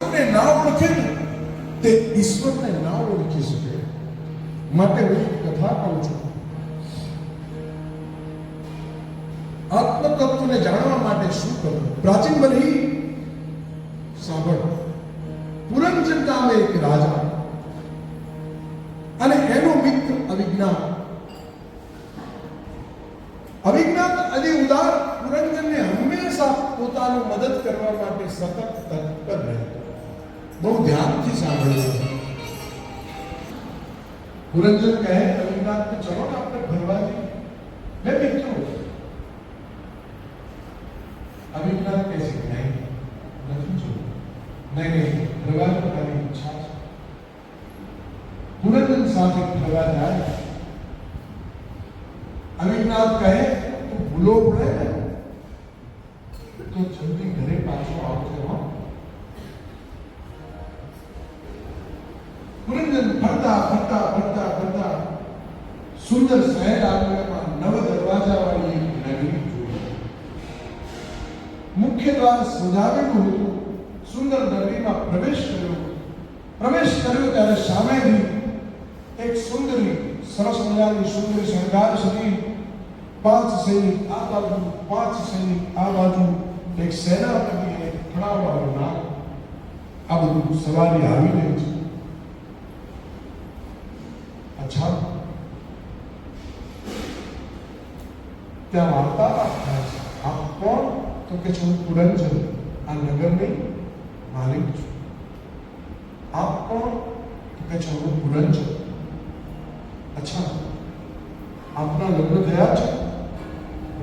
ને ના ઓળખે ને તે ઈશ્વરને ના ઓળખી શકે. માટે હું એક કથા કહું છું. આત્મતત્વને જાણવા માટે શું કરવું? પ્રાચીન બની સાંભળ. પુરંજન નામે એક રાજા અને એનો મિત્ર અવિજ્ઞાત. અવિજ્ઞાત અતિ ઉદાર પુરંજનને હંમેશા પોતાનો મદદ કરવા માટે સતત તત્પર રહેતો. બહુ ધ્યાનથી સાંભળજો. પુરંજન કહે અવિજ્ઞાત કે ચલો ને આપણે ફરવા જઈએ. લે મિત્રો. અવિજ્ઞાત કહે છે નહીં, નથી જોવું. નહીં, ફરવા જવાની ઈચ્છા છે. પુરંજન સાથે ફરવા જાય. અવિજ્ઞાત કહે તું ભૂલો પડે ને તો જલ્દી ઘરે પાછો આવજો. પુરંજન ફરતા ફરતા ફરતા ફરતા સુંદર શહેર આંગણામાં નવ દરવાજા વાળી એક નગરી જોઈ. મુખ્ય દ્વાર સજાવેલું હતું. સુંદર નગરીમાં પ્રવેશ કર્યો ત્યારે સામેથી એક સુંદરી સરસ મજાની સુંદરી શણગાર સજી 5 સૈનિક આ બાજુ 5 સૈનિક આ બાજુ એક સેનાપતિ એક ખડાવાળો નાગ આ બધું સવારી આવી રહી છે. અચ્છા, ત્યાં વાર્તા થાય છે. આપ કોણ? તો કે હું પુરંજન, આ નગરની માલિક છું. આપ કોણ? તો કે હું પુરંજન. અચ્છા, આપના લગ્ન થયા છે?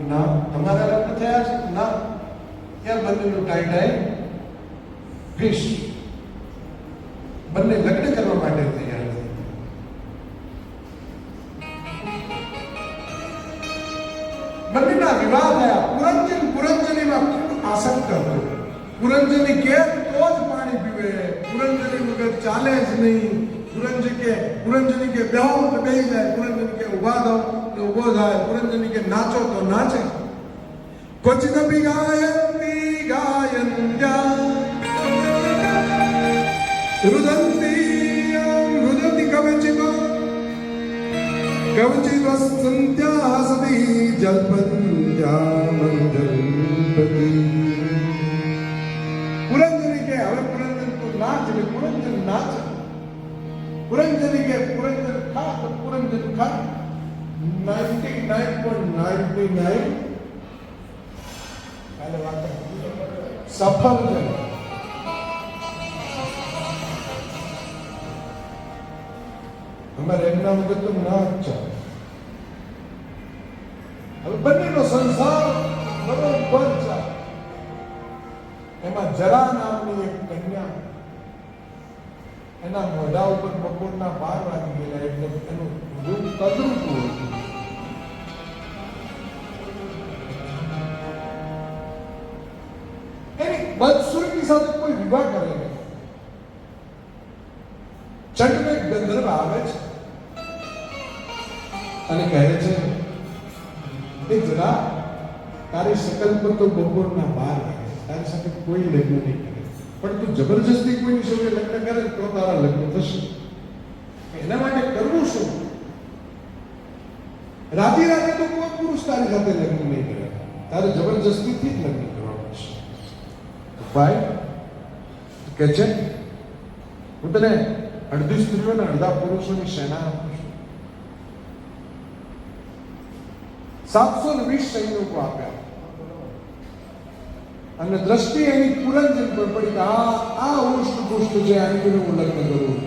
ના. તમારા લગ્ન થયા છે? ના. ત્યાં બંનેનું ટાઈ ફિશ. બંને લગ્ન કરવા માટે તૈયાર છે. બંનેના વિવાહ થયા. પુરંજનીમાં ખૂબ આસક્ત હતો. પુરંજની કે તો જ પાણી પીવે, પુરંજની વગર ચાલે જ નહીં. પુરંજની કે બેહો તો બેહી જાય, પુરંજની કે ઊભા થાવ તો ઊભો થાય, પુરંજની કે નાચો તો નાચે. ક્વચિત ગાયંતી ગાયંત્યા રુદંતી કવચિતો કવચિતસ્સંત્યા સતી જલ્પન્ત્યા મંજલપતિ. પુરંજની કે હવે પુરંજન તો નાચ ને પુરંજન નાચ. પુરંજની કે પુરંજન ખા તો પુરંજન ખા. 99.99 કાલે વાત સફળ છે. અમારે એમના વગર તો ના જ ચાલે. હવે બંનેનો સંસાર બરોબર ચાલે. એમાં જરા નામની એક કન્યા, એના મોઢા ઉપર બપોરના 12 વાગી ગયેલા એટલે એનું રૂપ તદ્રુપ હતું. એની બદસુરતી સાથે કોઈ વિવાહ કરે નહીં. ચંડને ગંધર્વ આવે છે અને કહે છે એ જરા તારી શકલ પર તો બપોરના 12 વાગે, તારી સાથે કોઈ લગ્ન નહીં કરે, પણ તું જબરજસ્તી કોઈની સાથે લગ્ન કરે તો તારા લગ્ન થશે. એના માટે કરવું શું? રાતે તો કોઈ પુરુષ તારી સાથે લગ્ન નહીં કરે, તારે જબરજસ્તીથી જ લગ્ન કરવા પડશે. ભાઈ કે છે હું તને અડધી સ્ત્રીઓ અને અડધા પુરુષોની સેના આપું છું. 720 સૈનિકો આપ્યા અને દ્રષ્ટિ એની પુરંજન પર પડી કે આ ઉષ્ટ છે, આની જોડે હું લગ્ન કરું.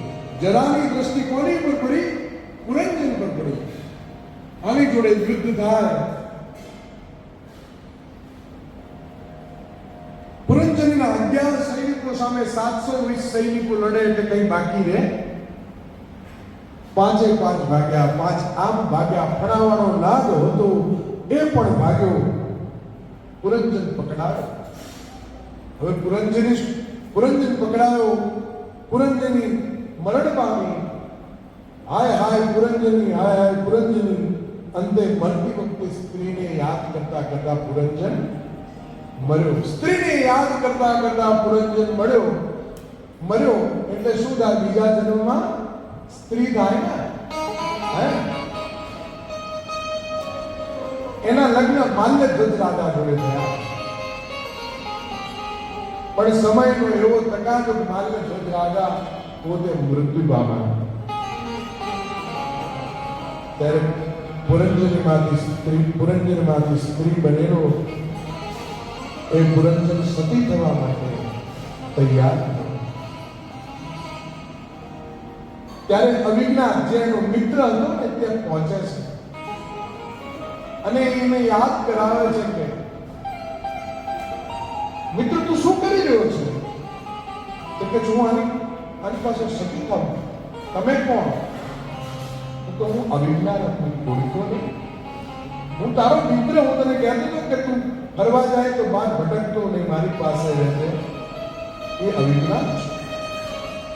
જરાની દ્રષ્ટિ કોની પર પડી? પુરંજન પર પડી. આની જોડે યુદ્ધ થાય. પુરંજનના 11 સૈનિકો સામે 720 સૈનિકો લડે એટલે કઈ બાકી રહે? 5 ભાગ્યા. 5 આમ ભાગ્યા. ફણાવાનો નાગ હતો એ પણ ભાગ્યો. પુરંજન પકડાયો. હવે પુરંજન પકડાયો. પુરંજની મરણ પામી. હાય હાય પુરંજની, હાય હાય પુરંજની. અંતે મરતી વખતે સ્ત્રીને યાદ કરતા કરતા પુરંજન મર્યો. સ્ત્રીને યાદ કરતા કરતા પુરંજન મળ્યો મર્યો એટલે શું થાય? બીજા જન્મમાં સ્ત્રી થાય ને, હે? એના લગ્ન માલ્ય ધ્વજ રાજા જોડે થયા, પણ સમયનો એવો તકાદો માલ્ય ધ્વજ રાજા પોતે મૃત્યુ પામ્યા. ત્યારે પુરંજનમાંથી સ્ત્રી બનેલો એ પુરંજન સતી થવા માટે તૈયાર થયો. ત્યારે અવિજ્ઞા જે એનો મિત્ર હતો ને ત્યાં પહોંચે છે અને એને યાદ કરાવે છે કે મિત્ર તું શું કરી રહ્યો છે? તો કે હું આની પાસે સતી થાઉં. તમે કોણ? તો હું અવિજ્ઞા નથી, બોલતો નહીં. હું તારો મિત્ર, હું તને કહેતો હતો કે તું ફરવા જાય તો બહાર ભટકતો નહીં, મારી પાસે રહેજે. એ અવિજ્ઞા છે.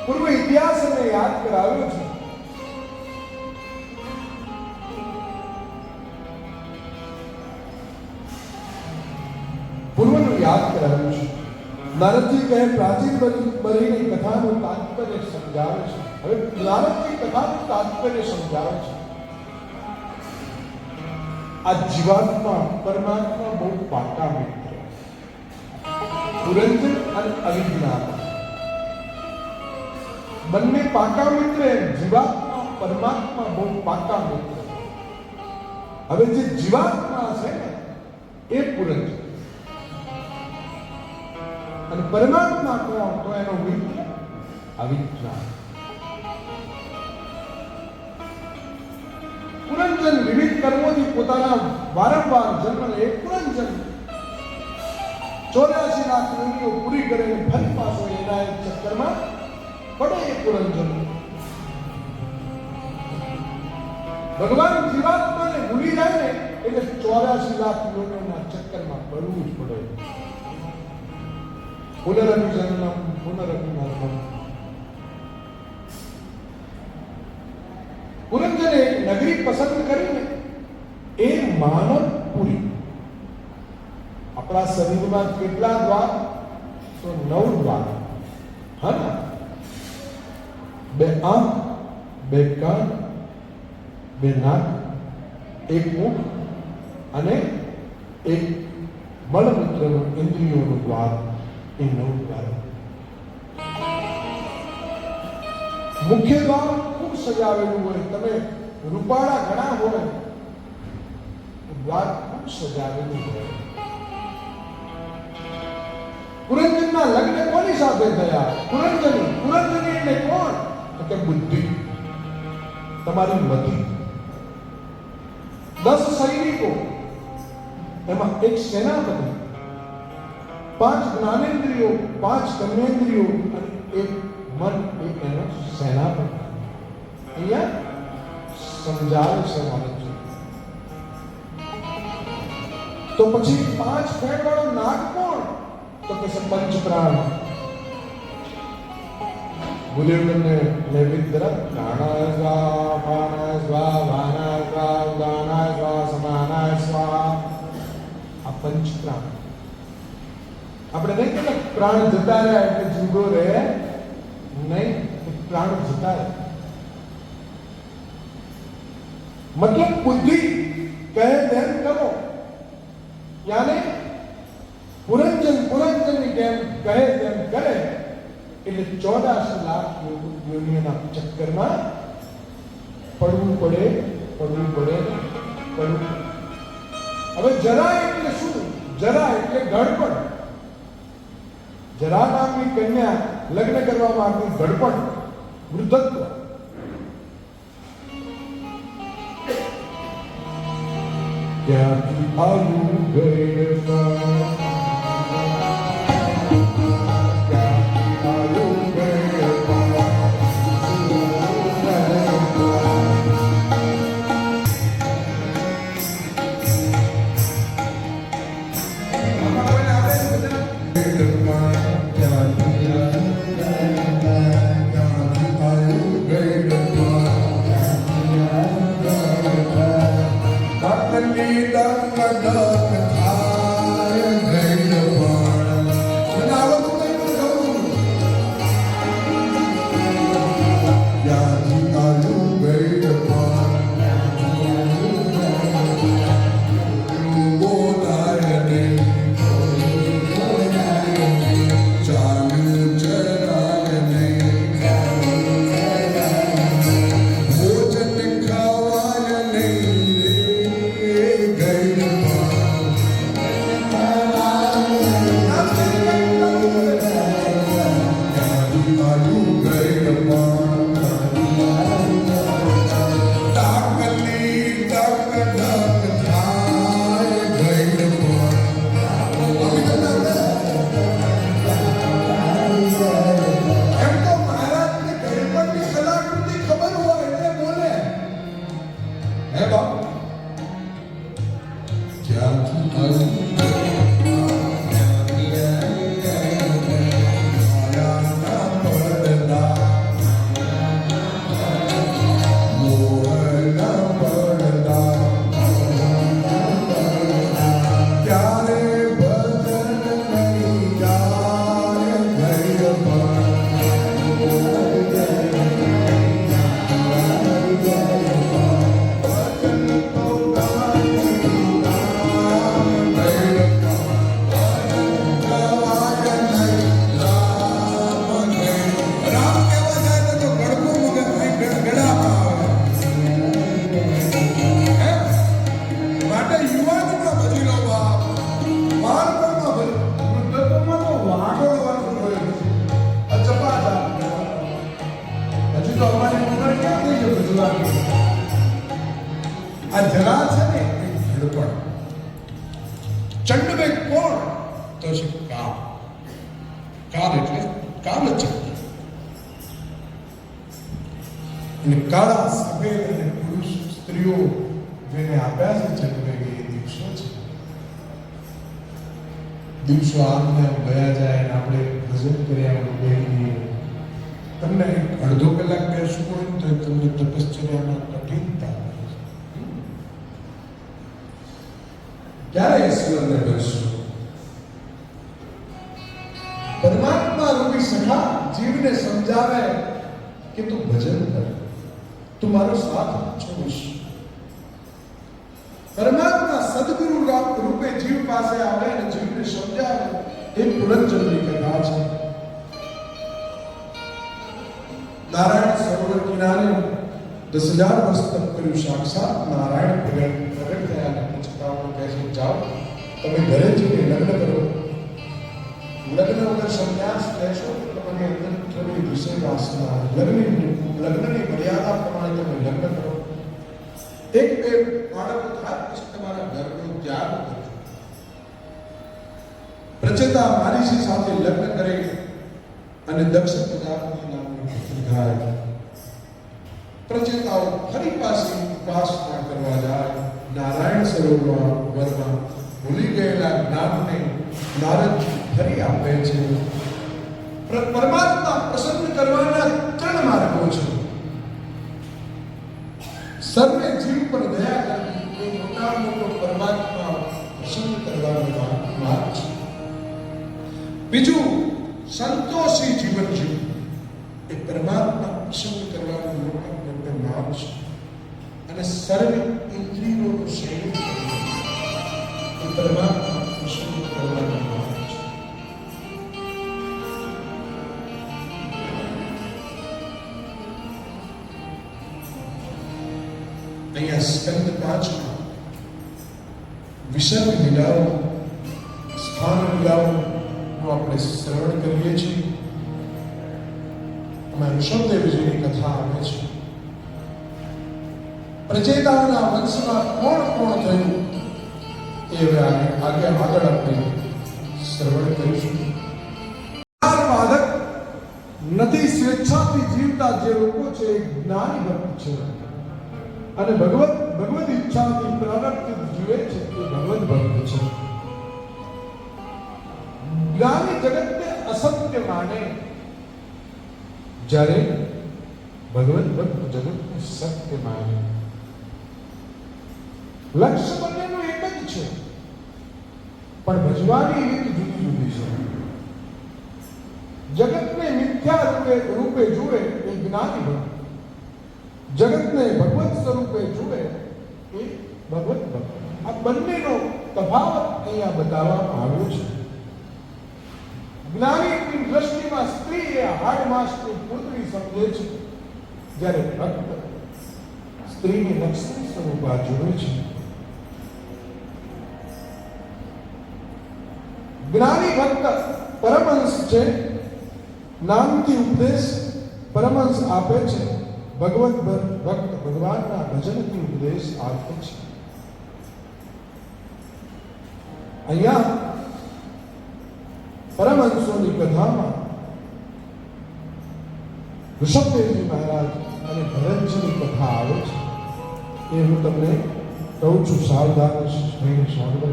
પૂર્વ ઇતિહાસ એને યાદ કરાવ્યો છે. પૂર્વનું યાદ કરાવ્યું છે. નારદજી કહે પ્રાચીન બરીની કથાનું તાત્પર્ય સમજાવે છે. હવે નારદજી કથાનું તાત્પર્ય સમજાવે છે. આ જીવાત્મા પરમાત્મા બહુ પાકા મિત્ર, પુરંજન અને અવિજ્ઞા બંને પાકા મિત્ર. જીવાત્મા પરમાત્મા બહુ પાકા મિત્ર. હવે જે જીવાત્મા છે ને એ પુરંજન અને પરમાત્મા કોણ? તો એનો મિત્ર અવિજ્ઞા. પુરંજન વિવિધ કર્મોથી પોતાના વારંવાર જન્મ લે. પુરંજન 84 લાખ યોનિઓ પૂરી કરીને ફરી પાછો એના ચક્કરમાં પડે. એ પુરંજન ભગવાન જીવાત્માને ભૂલી જાય ને એટલે 84 લાખ યોનિઓના ચક્કરમાં પડવું જ પડે. પુનરપિ જન્મમ પુનરપિ મરણમ. પુરંજને નગરી પસંદ કરીને એ માનવપુરી. આપણા શરીરમાં કેટલા દ્વાર? તો 9 દ્વાર. હા ને? 2 આંખ, 2 કાન, 2 નાક, 1 મુખ અને 1 મળમૂત્રનું ઇન્દ્રિયોનું દ્વાર. એ 9 દ્વાર. મુખ્ય દ્વાર ખૂબ સજાવેલું હોય. તમે રૂપાળા ઘણા હોય, દ્વાર ખૂબ સજાવેલું હોય. પુરંજનના લગ્ન કોની સાથે થયા? પુરંજની એટલે કોણ? તો કે બુદ્ધિ, તમારી મતિ. 10 સૈનિકો, એમાં 1 સેનાપતિ, 5 જ્ઞાનેન્દ્રિયો, 5 કર્મેન્દ્રિયો અને 1 મન, એ એનો સેનાપતિ. અહીંયા સમજાવે છે માનવજી. તો પછી 5 ફેણ વાળો નાગ કોણ? તો કે પંચ પ્રાણ. ગુલેવને લેવિત તરફ પ્રાણાય સ્વા, પાનાય સ્વા, વાનાય સ્વા, ઉદાનાય સ્વા, સમાનાય સ્વા. આ પંચ પ્રાણ. આપણે નહીં કે પ્રાણ જતા રહ્યા એટલે જીવો રહે નહીં, પ્રાણ જતા રહે. મતલબ બુદ્ધિ કહે તેમ કરો. યાને પુરંજનની જેમ કહે તેમ કરે એટલે 84 લાખ યોનિઓના ચક્કરમાં પડવું પડે. હવે જરા એટલે શું? જરા એટલે ગડપણ. જરા નામની કન્યા લગ્ન કરવા માંગતી ગડપણ, વૃદ્ધત્વ. ક્યાંથી આવ્યું ગયે આ જરા છે ને ધડપણ. ચંડવે કોણ? તો છે કાળ. કાળ એટલે કાલચક્ર. અને કાળા સફેદ અને પુરુષ સ્ત્રીઓ જેને આપ્યા છે ચંડવે એ દિવસો છે. દિવસો આમને ગયા જાય અને આપણે ભજન કર્યા બેહીએ. તમને અડધો કલાક બેસવું પડે તો તમને તપશ્ચર્યામાં કઠિનતા ક્યારે ઈશ્વરને ભજશો? પરમાત્મા રૂપી સખા જીવને સમજાવે કે તું ભજન કર, તું મારો સાથ છોડીશ. પરમાત્મા સદગુરુ રૂપે જીવ પાસે આવે અને જીવને સમજાવે. એ પુનર્જન્મની કથા છે. નારાયણ સરોવર કિનારે 10,000 વર્ષ તપ કર્યું. સાક્ષાત નારાયણ પ્રગટ થયા અને છતાં કહે છે જાઓ તમે ઘરે જઈને લગ્ન કરો. લગ્ન વગર સંન્યાસ લેશો તો તમને અંદર થોડી વિષય વાસના. લગ્નની મર્યાદા પ્રમાણે તમે લગ્ન કરો. એક બે બાળકો થાય પછી તમારા ઘરનો ત્યાગ કરજો. પ્રચેતા મારીસી સાથે લગ્ન કરે અને દક્ષ પ્રજાપતિ નામની પુત્રી થાય. પ્રચેતાઓ ફરી પાસે ઉપાસના કરવા જાય. નારાયણ સરોવરમાં ભૂલી ગયેલા જ્ઞાનને નારદજી ફરી આપે છે. પરમાત્મા પ્રસન્ન કરવાના 3 માર્ગો છે. સર્વે જીવ પર દયા કરવી એ મોટા મોટો પરમાત્મા પ્રસન્ન કરવાનો માર્ગ છે. બીજું સંતોષી જીવન જીવવું એ પરમાત્મા પ્રસન્ન કરવાનો મોટો મોટો માર્ગ છે. અને સર્વ ઇન્દ્રિયોનું સંયમ કરવું એ પરમાત્મા પ્રસન્ન કરવાનો માર્ગ છે. અહીંયા સ્કંદ 5 વિસર્ગ લીલાઓ સ્થાન લીલાઓનું આપણે શ્રવણ કરીએ છીએ. એમાં ઋષભદેવજીની કથા આવે છે. પ્રચેતાઓના વંશમાં કોણ કોણ થયું એ હવે આગળ આપણે શ્રવણ કરીશું. બાધક નથી સ્વેચ્છાથી જીવતા જે લોકો છે એ જ્ઞાની ભક્ત છે અને ભગવદ ઈચ્છાથી પ્રારબ્ધ જીવે છે એ ભગવદ ભક્ત છે. જ્ઞાની જગતને અસત્ય માને જ્યારે ભગવદ ભક્ત જગતને સત્ય માને. લક્ષ્ય બંનેનું એક જ છે પણ ભજવાની રીત જુદી જુદી છે. જગતને મિથ્યા રૂપે જુએ એ જ્ઞાની ભક્ત, જગતને ભગવત સ્વરૂપે જુએ એ ભગવત ભક્ત. આ બંનેનો તફાવત અહીંયા બતાવવામાં આવ્યો છે. જ્ઞાનીની દ્રષ્ટિમાં સ્ત્રી એ હાડ માસની પુત્રી સમજે છે, જ્યારે ભક્ત સ્ત્રીની લક્ષ્મી સ્વરૂપા જુએ છે. જ્ઞાની ભક્ત પરમહંસ છે નામથી ઉપદેશ પરમહંસ આપે છે. ભગવત ભક્ત ભગવાનના ભજનથી ઉપદેશ આપે છે. અહીંયા પરમહંસોની કથામાં ઋષભદેવજી મહારાજ અને ભરતજીની કથા આવે છે. એ હું તમને કહું છું, સાવધાન થઈને સાંભળો.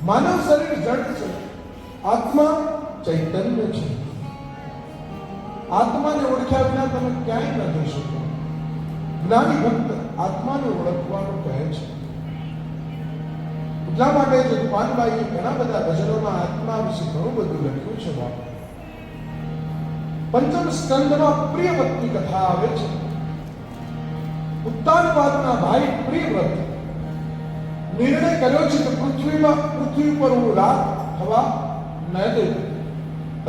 માનવ શરીર જડ છે, આત્મા ચૈતન્ય છે. આત્માને ઓળખ્યા વિના તમે ક્યાંય ન જઈ શકો. જ્ઞાની ભક્ત આત્માને ઓળખવાનું કહે છે. એટલા માટે જ પાનબાઈએ ઘણા બધા ભજનોમાં આત્મા વિશે ઘણું બધું લખ્યું છે. પંચમ સ્કંદમાં પ્રિયવ્રતની કથા આવે છે. ઉત્તાનપાદના ભાઈ પ્રિયવ્રત નિર્ણય કર્યો છે કે પૃથ્વી પર હું રાત થવા ન દઉં.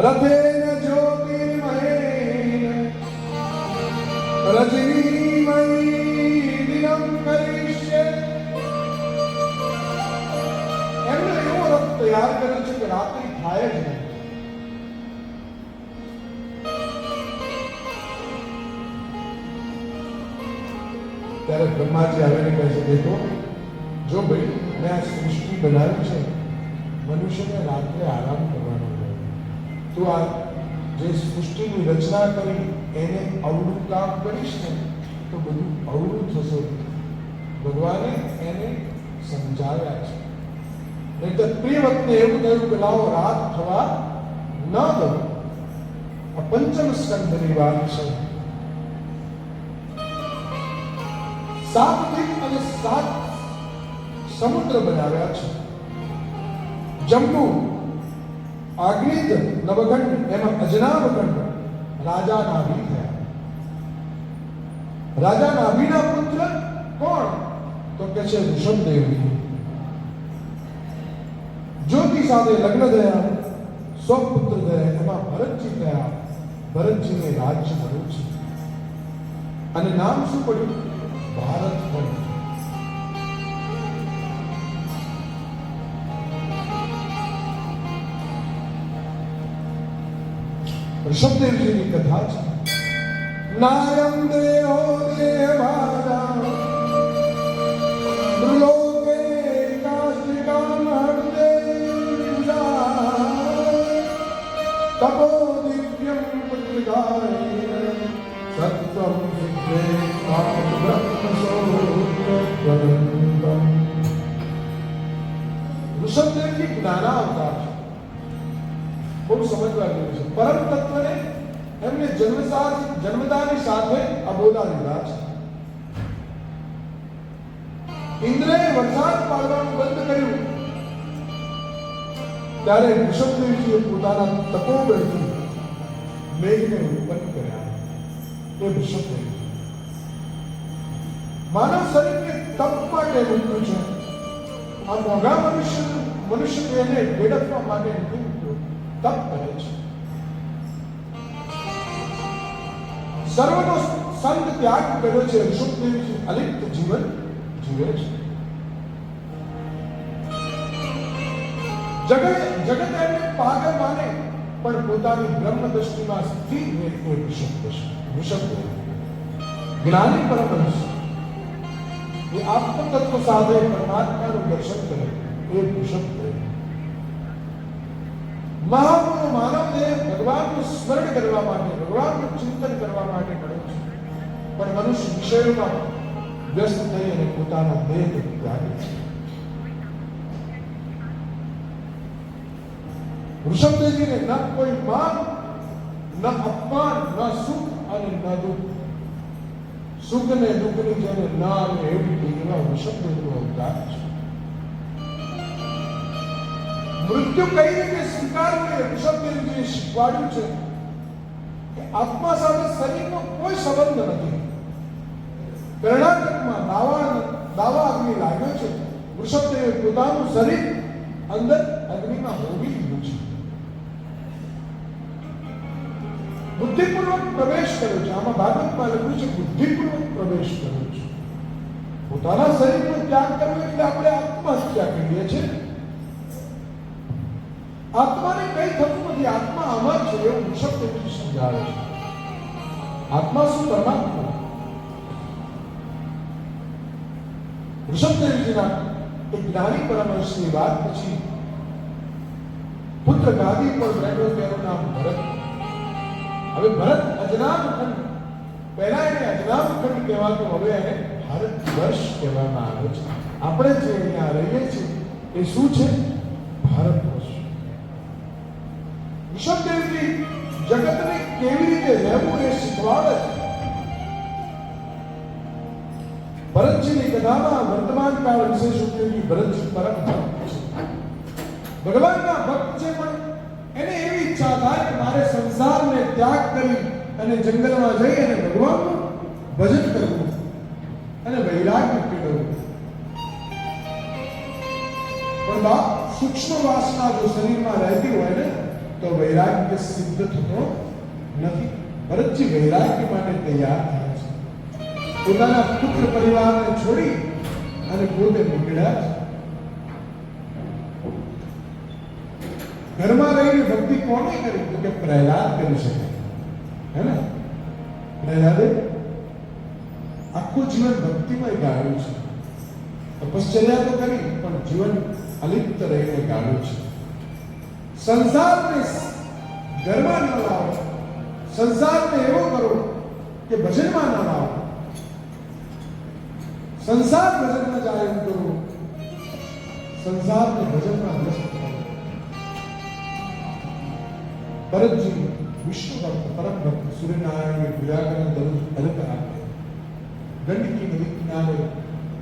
રથેન જ્યોતિર્મયેન રજનીમય દિનમ કરીષ્યે. એમણે એવો રથ તૈયાર કર્યો છે કે રાત્રિ થાય જ નહીં. ત્યારે બ્રહ્માજી આવીને કહે છે, દેખો જો ભાઈ મેં આ સૃષ્ટિ બનાવી છે, મનુષ્યને રાત્રે આરામ કરવાનો છે. તો આ જે સૃષ્ટિની રચના કરી એને અવળું કામ કરીશ ને તો બધું અવળું થશે. ભગવાને એને સમજાવ્યા છે. નહીં તો પ્રિયવ્રતને એવું કહ્યું કે લાવો રાત થવા ન દો. આ પંચમ સ્કંદની વાત છે. 7 દ્વીપ અને 7 સમુદ્ર બનાવ્યા છે. જંબુ, આગ્નેય, નવખંડ, એમાં અજનાભખંડ રાજા નાભી થયા. રાજા નાભીના પુત્ર કોણ? તો કે છે ઋષભદેવજી. જ્યોતિ સાથે લગ્ન થયા, સ્વપુત્ર થયા, એમાં ભરતજી થયા. ભરતજીને રાજ્ય મળ્યું છે અને નામ શું પડ્યું? ભારત પડ્યું. ઋષભદેવજીની કથા છે. નાયમ દેહો દેવાદા નૃલોકે કાષ્ટિકામ હૃદય તપો દિવ્યમ પુત્રિકાય સત્વમ સિદ્ધે બ્રહ્મસોત્તરમ. ઋષભદેવજી જ્ઞાના અવતાર છે. બહુ સમજવા જેવું છે. પરમ તત્વને એમને જન્મતાની સાથે અબોલા લીધા છે. ઇન્દ્રએ વરસાદ પાડવાનું બંધ કર્યું ત્યારે ઋષભદેવજીએ પોતાના તપોબળથી મેઘને ઉત્પન્ન કર્યા. એ ઋષભદેવજી માનવ શરીરને તપ માટે મૂક્યું છે. આ મોંઘા મનુષ્ય એને વેડફવા માટે મૂક્યું. તપ કરે છે. સર્વનો સંગ ત્યાગ કર્યો છે. ઋષભદેવજી અલિપ્ત જીવન જીવે છે. જગત એમને પાગલ માને પણ પોતાની બ્રહ્મ દ્રષ્ટિમાં સ્થિર રહે એ ઋષભદેવ જ્ઞાની પરમહંસ. એ આત્મતત્વ સાથે પરમાત્માનું દર્શન કરે એ ઋષભદેવ. મહાપુરુષ માનવ દેહ ભગવાનનું સ્મરણ કરવા માટે, ભગવાનનું ચિંતન કરવા માટે મળે છે. પણ મનુષ્ય વિષયોમાં વ્યસ્ત થઈ અને પોતાના દેહ ત્યાગે છે. ઋષભદેવજીને ન કોઈ માન, ન અપમાન, ન સુખ અને ન દુઃખ. સુખ ને દુઃખની જેને ન આવે એવી એવા ઋષભદેવનો અવતાર છે. મૃત્યુ કઈ રીતે સ્વીકારવું એ ઋષભદેવજીએ શીખવાડ્યું છે કે આત્મા સાથે શરીરનો કોઈ સંબંધ નથી. કર્ણાટકમાં દાવા અગ્નિ લાગ્યો છે. ઋષભદેવે પોતાનું શરીર અંદર અગ્નિમાં હોવી દીધું છે. બુદ્ધિપૂર્વક પ્રવેશ કર્યો છે. આમાં ભાગવતમાં લખ્યું છે બુદ્ધિપૂર્વક પ્રવેશ કર્યો છે. પોતાના શરીરનો ત્યાગ કરવો એટલે આપણે આત્મહત્યા કરીએ છીએ. આત્માને કઈ થતું નથી, આત્મા અમર છે એવું વૃષભદેવજી સમજાવે છે. આત્મા શું? પરમાત્મા. વૃષભદેવજીના એક જ્ઞાની પરમહંસની વાત પછી પુત્ર ગાદી પર બેઠો તેનું નામ ભરત. હવે ભરત અજનાબ ખંડ, પહેલા એને અજનાબ ખંડ કહેવાતું, હવે એને ભારત વર્ષ કહેવામાં આવે છે. આપણે જે અહીંયા રહીએ છીએ એ શું છે? ભારત વર્ષ. ઋષભદેવજી જગતને કેવી રીતે રહેવું એ શીખવાડે છે. ભરતજીની કથામાં વર્તમાન કાળ વિશેષ ઉપયોગી ભરતજી પરમ ભક્ત છે. ભગવાનના ભક્ત છે, પણ એને એવી ઈચ્છા થાય કે મારે સંસારને ત્યાગ કરી અને જંગલમાં જઈ અને ભગવાનનું ભજન કરવું અને વૈરાગ્ય કેળવવું. પણ બાપ, સૂક્ષ્મ વાસના જો શરીરમાં રહેતી હોય ને તો વૈરાગ્ય સિદ્ધ થતો નથી. ભરતજી વૈરાગ્ય માટે તૈયાર થયા છે. પોતાના પુત્ર પરિવારને છોડી અને પોતે નીકળ્યા છે. ઘરમાં રહીને ભક્તિ કોને કરી? તો કે પ્રહલાદ કરી શકે, હે ને? પ્રહલાદે આખું જીવન ભક્તિમય ગાળ્યું છે. તપશ્ચર્યા તો કરી, પણ જીવન અલિપ્ત રહીને ગાળ્યું છે. સંસારને ઘરમાં ન લાવો, સંસારને એવો કરો કે ભજનમાં ન લાવો. સંસાર ભજનમાં જાય એમ કરો, સંસારને ભજનમાં વ્યસ્ત કરો. ભરતજી વિષ્ણુ ભક્ત, પરમ ભક્ત, સૂર્યનારાયણને પૂજા કરીને દરરોજ અર્ઘ આપે. ગંડકી નદી કિનારે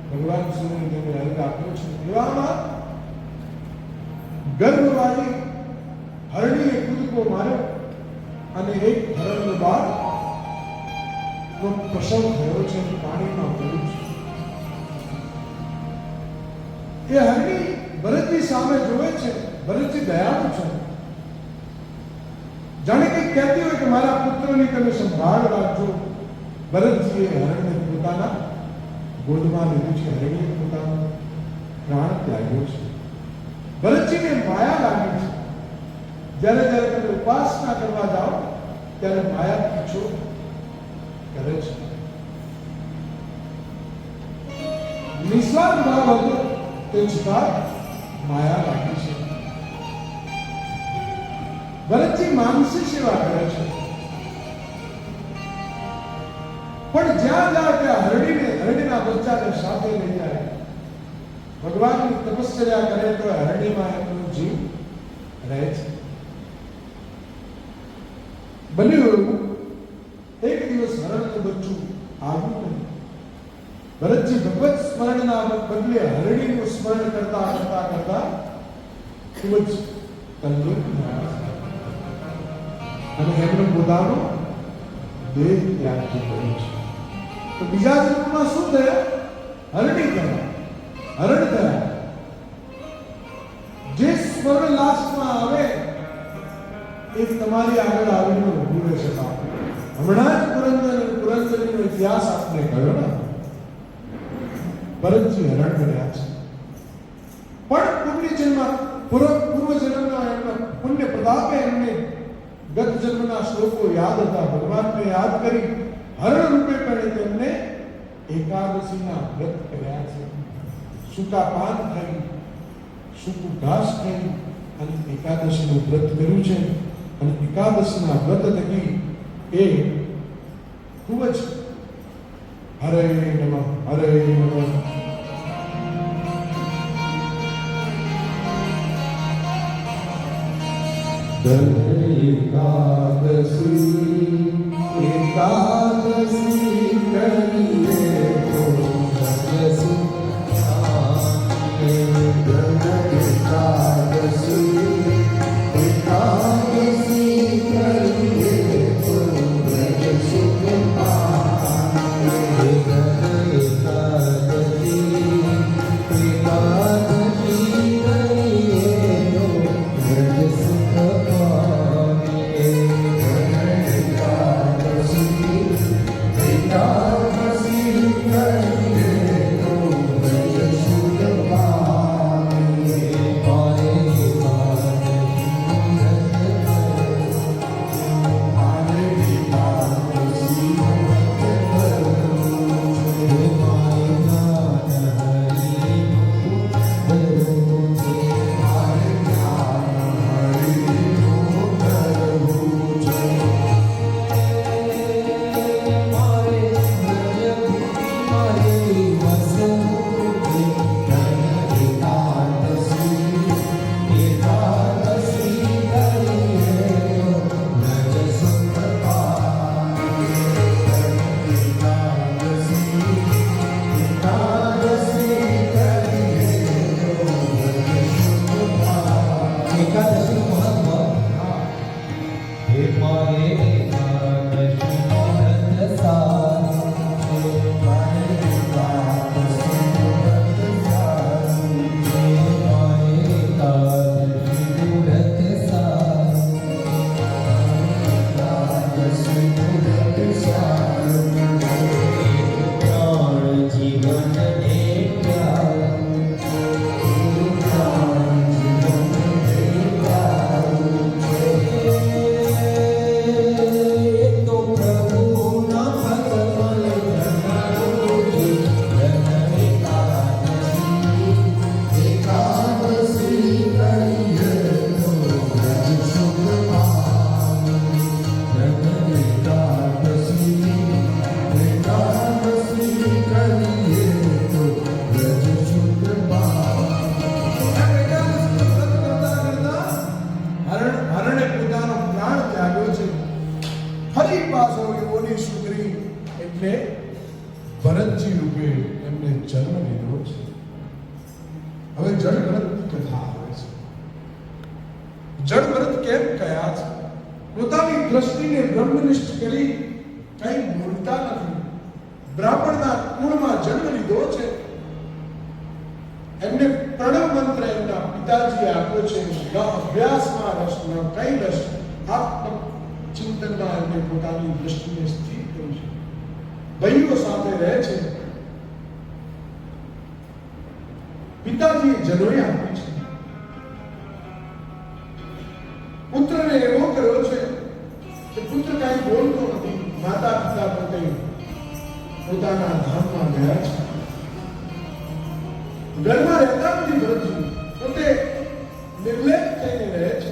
ભગવાન સૂર્યને જેને અર્ઘ આપ્યો છે, એવામાં ગર્ભવાળી હરણીએ કૂદકો માર્યો અને એક હરણનો બાળનો પ્રસવ થયો છે, પાણીમાં પડ્યું છે. એ હરણી ભરતજી સામે જોવે છે. ભરતજી દયાળુ છે, જાણે કંઈક કહેતી હોય કે મારા પુત્રની તમે સંભાળ રાખજો. ભરતજીએ હરણને પોતાના ગોદમાં લીધું છે. હરણીએ પોતાનો પ્રાણ ત્યાગ્યો છે. ભરતજીને માયા લાગી છે. જ્યારે જ્યારે તમે ઉપાસના કરવા જાઓ ત્યારે માયા પીછો કરે છે. નિસ્વાર્થ ભાવ હતો તે છતાં માયા લાગી છે. ભરતજી માનસી સેવા કરે છે, પણ જ્યાં જ્યાં ત્યાં હરણીના બચ્ચાને સાથે લઈ જાય. ભગવાનની તપશ્ચર્યા કરે તો હરણીમાં એમનો જીવ રહે છે. બન્યું એવું, એક દિવસ હરણનું બચ્ચું આવ્યું નહીં. ભરતજી ભગવત સ્મરણના બદલે હરણીનું સ્મરણ કરતા કરતા કરતા ખૂબ જ તલ્લીન થયા અને એમનો પોતાનો દેહ ત્યાગ કર્યો છે. તો બીજા જન્મમાં શું થયા? હરણી થયા, હરણ થયા. જે સ્મરણ લાસ્ટમાં આવે એ તમારી આગળ આવીને ઊભું રહેશે. હમણાં જ પુરંદરીનો ઇતિહાસ આપને કહ્યો ને. ભરતજી હરણ કર્યા છે, પણ પૂર્વ જન્મના એમના પુણ્ય પ્રતાપે એમને ગત જન્મના શ્લોકો યાદ હતા. ભગવાનને યાદ કરી હરણ રૂપે પણ તેમને એકાદશીના વ્રત કર્યા છે. સૂકા પાન ખાઈ, સૂકું ઘાસ ખાઈ અને એકાદશીનું વ્રત કર્યું છે. અને એકાદશીના વ્રત થકી એ ખૂબ જ હરે નમઃ હરે નમઃ એકાદશી કરીએ તો પાસો એવોની સુધરી એટલે ભરતજી રૂપે એમને જન્મ લીધો છે. હવે જળ ભરતની કથા આવે છે. જળ ભરત કેમ કયા છે? પોતાની દ્રષ્ટિને બ્રહ્મનિષ્ઠ કરી કઈ બોલતા નથી. બ્રાહ્મણના કુળમાં જન્મ લીધો છે. એમને પ્રણવ મંત્ર એમના પિતાજીએ આપ્યો છે. ન અભ્યાસમાં રસ ન કઈ રસ, આત્મ ચિંતનમાં એમને પોતાની દ્રષ્ટિને સ્થિર કરી છે. ભાઈઓ સાથે રહે છે. પિતાજીએ જનોઈ આપી છે. પુત્રને એવો કર્યો છે કે પુત્ર કાંઈ બોલતો નથી. માતા પિતા પોતે પોતાના ધામમાં ગયા છે. ઘરમાં રહેતા નથી ભરતજી, પોતે નિર્લેપ થઈને રહે છે.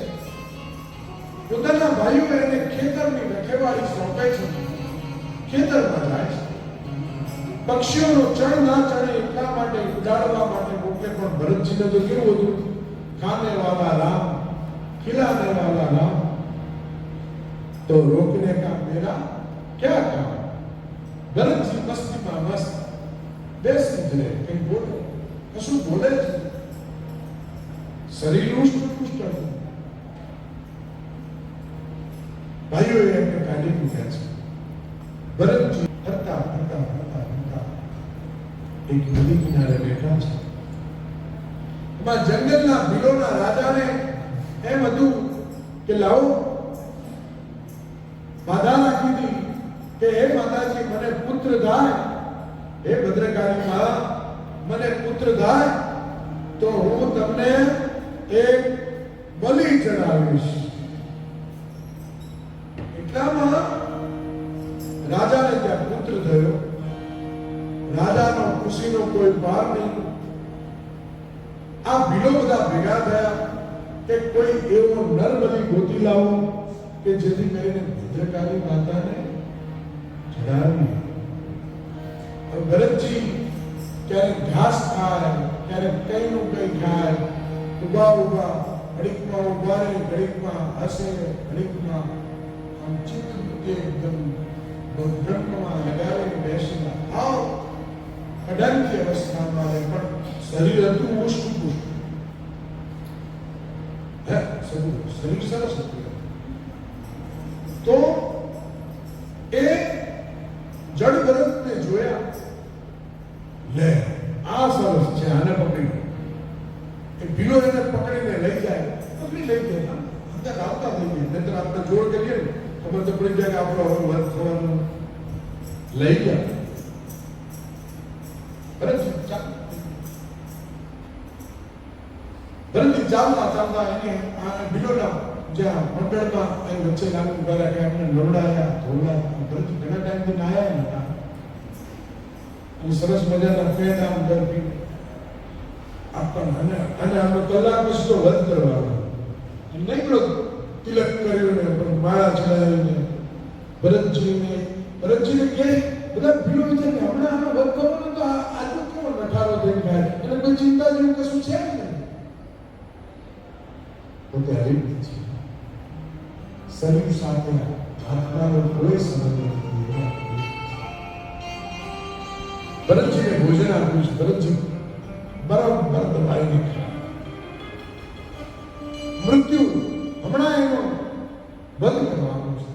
પોતાના ભાઈઓ એને ખેતરની રખેવાળી સોંપે છે. ખેતરમાં જાય છે. પક્ષીઓનો ચણ ના ચડે એટલા માટે ઉડાડવા માટે મોકલે. પણ ભરતજીને તો કેવું હતું? ખાને વાલા રામ, खिलाने वाला राम, तो रोकने का मेरा क्या काम? भरतजी मस्तीમાં મસ્ત બેસી જ રહે. કંઈ બોલે, કશું બોલે જ નહીં. શરીર ઉષ્ટ હતું. ભાઈઓએ એમને કાઢી મૂક્યા છે. ભરતજી ફરતા ફરતા ફરતા ફરતા એક નદી કિનારે બેઠા છે. એમાં જંગલના ભીલોના રાજાને એમ હતું કે લાવો બાધા રાખી હતી કે હે માતાજી મને પુત્ર થાય, હે ભદ્રકાળી માં મને પુત્ર થાય તો હું તમને એક બલિ ચડાવીશ. એટલામાં રાજાને ત્યાં પુત્ર થયો. રાજાનો ખુશીનો કોઈ પાર નહીં. આ ભીલો બધા ભેગા થયા કે કોઈ એવો નરબલી ગોતી લાવો કે જેથી કરીને ભદ્રકાળી માતાને ચડાવી. ભરતજી ક્યારેક ઘાસ ખાય, ક્યારેક કઈનું કઈ ખાય. ઉભા ઉભા ઘડીકમાં ઉભા રહે, ઘડીકમાં હસે, ઘડીકમાં આમ ચિત્ત એકદમ બ્રહ્મમાં લગાવીને બેસેલા. આવ અડંકી અવસ્થામાં રહે, પણ શરીર હતું ઉષ્ટ. શરીર સરસ હતું. તો એ જડ ભરતને જોયા. લે આ સરસ છે, આને પકડી. એ ભીલો એને પકડીને લઈ જાય. પકડી લઈ જાય. અંદર આવતા થઈ જાય. નહીતર આપણે જોર કરીએ ને ખબર તો પડી જાય કે આપણો હવે વર્ત થવાનું. લઈ ગયા. ભરતજી ચાલતા ચાલતા એને ભીલોના જ્યાં મંડળમાં અહીં વચ્ચે લાગુ કર્યા કે એમને નવડાયા, ધોળાયા. ભરતજી ઘણા ટાઈમથી નાયા નતા અને સરસ મજાના પેના અંદર પી આપણને અને આનો કલાક પછી તો વધ કરવાનો. નીકળો તિલક કર્યું ને પણ માળા ચડાવીને ભરતજીને કહે બધા ભીલો વિચાર કે હમણાં આનો વધ કરવાનો તો આટલું કેવો નઠારો થઈ જાય, એને કોઈ ચિંતા જેવું કશું છે જ નહીં. પોતે હરી છે. શરીર સાથે આત્માનો કોઈ સંબંધ નથી. ભરતજીને ભોજન આપ્યું છે. ભરતજી બરાબર દબાઈને ખાય. મૃત્યુ હમણાં એનો વધ કરવાનો છે.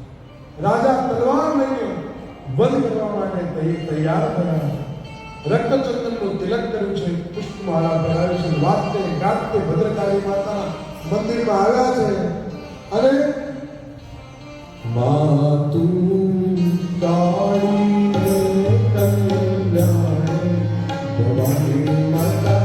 રાજા તલવાર લઈને વધ કરવા માટે તૈયાર થયા. રક્તચંદનનું તિલક કર્યું છે, પુષ્પમાળા પહેરાવી છે. વાતે ગાતે ભદ્રકાળી માતાના મંદિરમાં આવ્યા છે અને માતું કાળી કલ્યાણે ભવાની માતા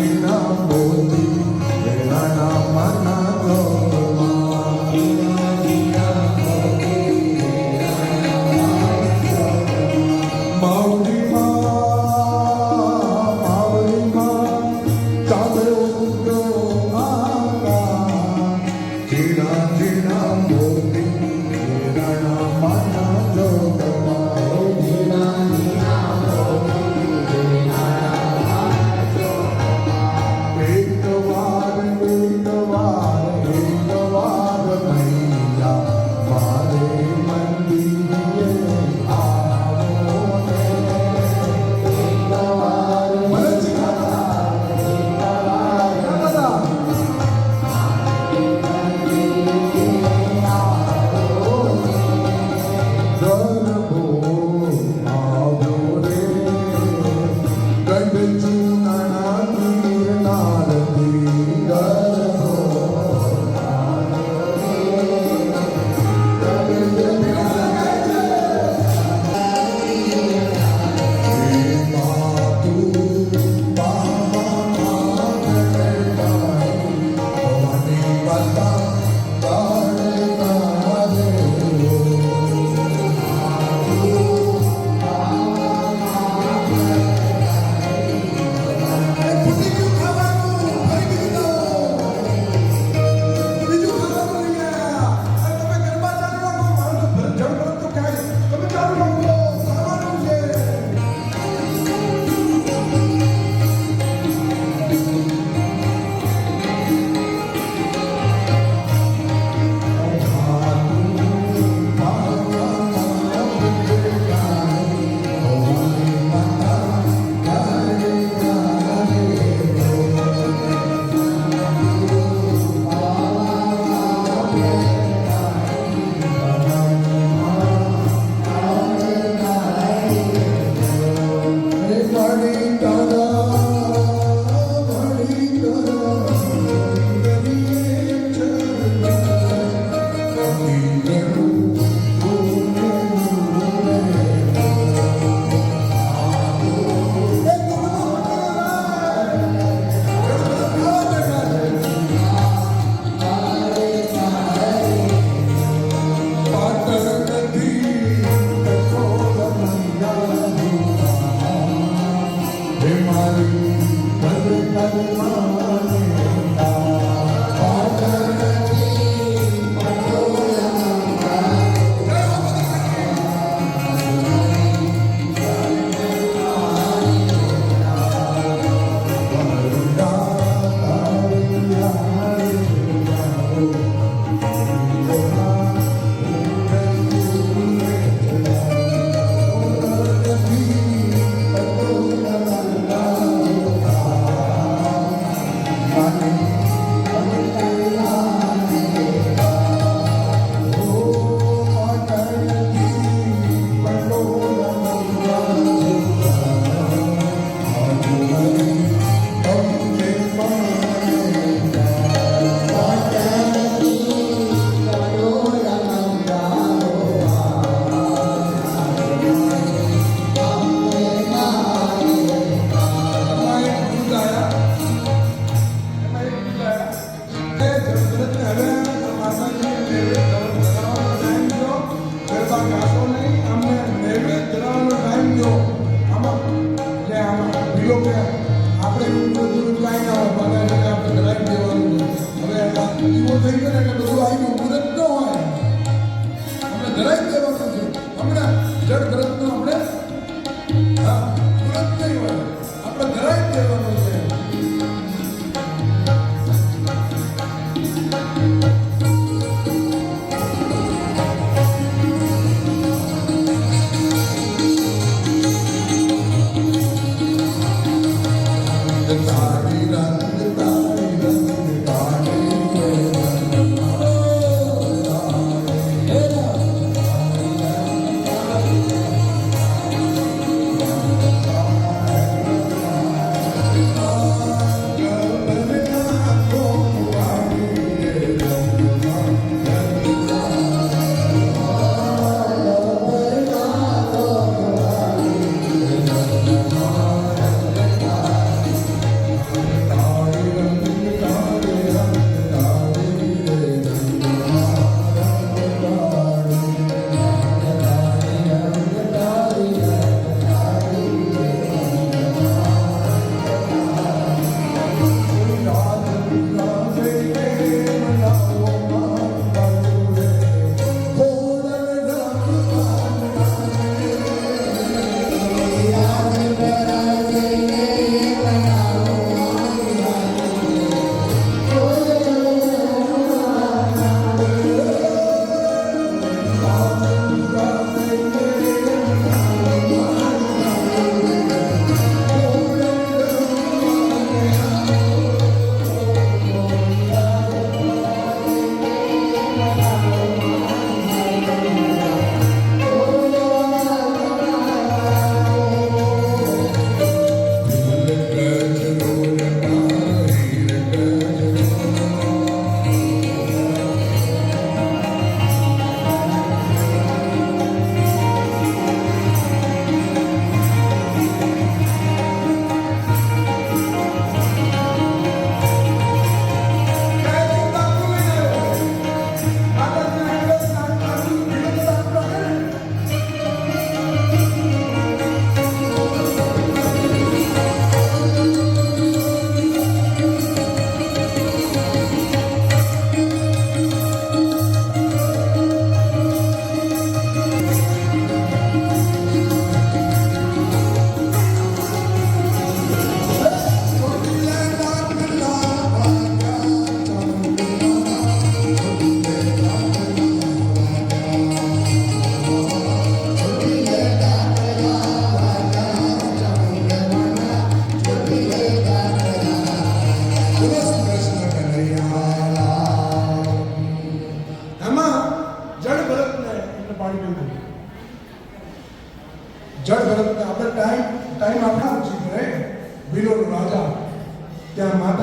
ઝીણા મોતી વેરાના માના લોકમાં માવડીમાં ચાંદલો ઉગતો આકાશ ઝીણા ઝીણા મોતી વેરાના માના લોકમાં એક વાર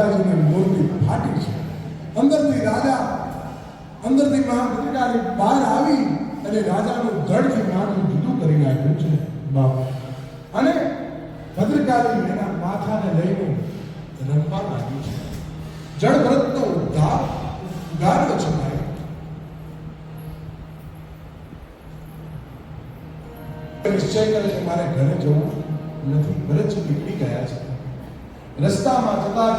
માતાજીની મૂર્તિ ફાટી છે. અંદરથી રાજા અંદરથી મહાભદ્રકાળી બહાર આવી અને રાજાનું ધડથી માથું જુદું કરી નાખ્યું છે બાપ. અને ભદ્રકાળી એના માથાને લઈને રમવા લાગ્યું છે. જળભરતનો ઉદ્ધાર ઉગાડ્યો છે ભાઈ. નિશ્ચય કરે છે મારે ઘરે જવું નથી. ભરતજી નીકળી ગયા છે. રસ્તામાં જતા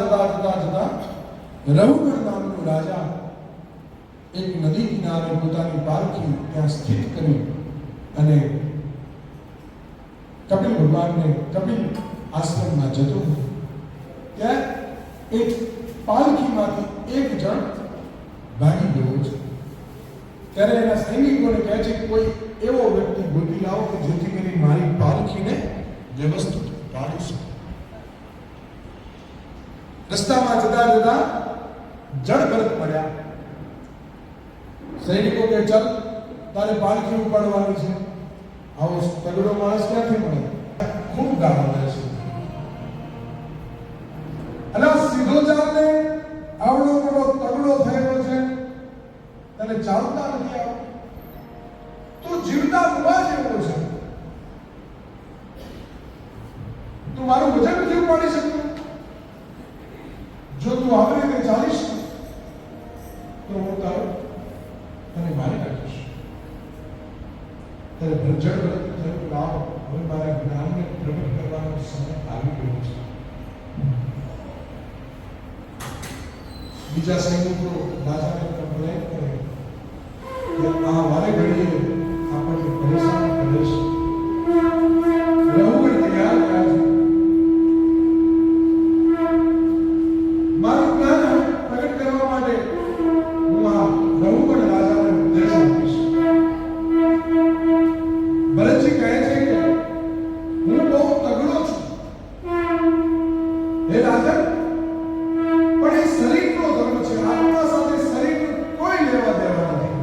રઘુગણ નામનો રાજા એક નદી કિનારે પોતાની પાલખી ત્યાં સ્થિત કરી અને કપિલ ભગવાનને કપિલ આશ્રમમાં જતો હતો. ત્યાં એક પાલખીમાંથી એક જણ ભાગી ગયો છે. ત્યારે એના સૈનિકોને કહે છે કે કોઈ એવો વ્યક્તિ ગોતી લાવો કે જેથી કરી મારી પાલખીને વ્યવસ્થિત પાડી શકે. રસ્તામાં જતા જળભરત પડ્યા. સૈનિકો કે ચાલ તારે પાલખી ઉપાડવાની છે. આવો તગડો માણસ ક્યાંથી મળે? ખૂબ ગાળો છે. અને સીધો ચાલને આવડો મોટો તગડો થયેલો છે, તને ચાલતા નથી આવડતું. તું જીવતા મુવા જેવો છે. તું મારું વજન નથી ઉપાડી શકતો. જો તું આવી રીતે ચાલીશ તો હું તારો તને મારી નાખીશ. ત્યારે જળભરત થયું લાવ હવે મારા જ્ઞાનને પ્રગટ કરવાનો સમય આવી ગયો છે. બીજા સૈનિકો રાજાને કમ્પ્લેન કરે કે આ વારે ઘડીએ આપણને પરેશાન કરે છે. રઘુગણ તૈયાર થયા છે. મારું જ્ઞાન પ્રગટ કરવા માટે હું આ રઘુગણ રાજાને ઉપદેશ આપીશ. ભરતજી કહે છે કે હું બહુ તગડો છું હે રાજા, પણ એ શરીરનો ધર્મ છે. આત્મા સાથે શરીરનું કોઈ લેવા દેવા નથી.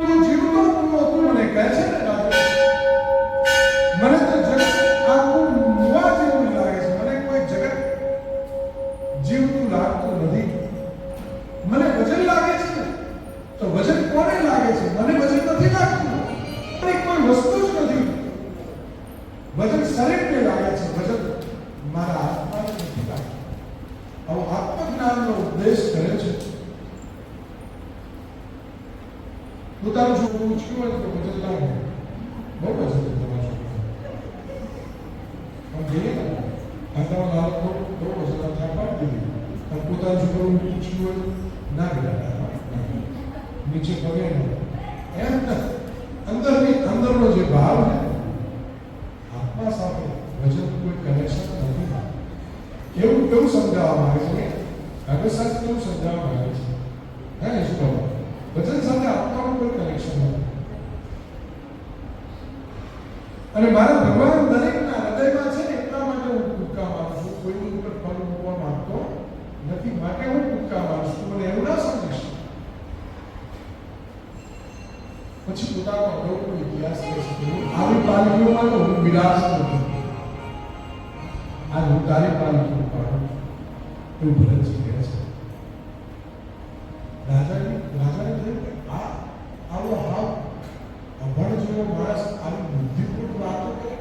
તું જીવતો પૂરો તું મને કહે છે ને રાજા, મને તો જગત આખું મુવા જેવું લાગે છે. મને કોઈ જગત જીવતું લાગતું નથી. મને વજન લાગે છે તો વજન કોને લાગે છે? મને વજન નથી લાગતું. કોઈ વસ્તુ જ નથી. વજન શરીરને લાગે છે, વજન મારા આત્માને નથી લાગતું. આવો આત્મજ્ઞાનનો ઉપદેશ કરે છે. પોતાનું છોકરું ઉચક્યું હોય તો વજન લાગે. બહુ વજન છે તમારા છોકરા. જોઈએ ને આંદામાં લાલો બહુ વજન ત્યાં પાડી દીધી. અને પોતાનું છોકરું ઉચક્યું હોય ના ગયા નીચે પગે એમ અંદરનો જે ભાવ ને આત્મા સાથે વજન કોઈ કનેક્શન નથી. કેવું સમજાવવામાં આવે છે? આગળ સાથે કેવું સમજાવવામાં આવે છે? હે શું કહો? વજન સાથે આત્માનું કોઈ કનેક્શન નથી. અને મારા ભગવાન દરેકના હૃદયમાં છે ને, એટલા માટે હું કૂદકા મારું છું. કોઈની ઉપર પગ મૂકવા માંગતો નથી. માટે હું કૂદકા મારું છું. મને એવું ના સમજીશ. પછી પોતાનો અનોખો ઇતિહાસ કહે છે. આવી પાલખીઓમાં તો હું વિલાસ નથી. આ હું તારી પાલખી ઉપાડું એવું ભરતજી કહે છે. રાજાને થયું કે આવો અભણ જેવો માણસ આવી બુદ્ધિપૂર્ણ વાતો કરે.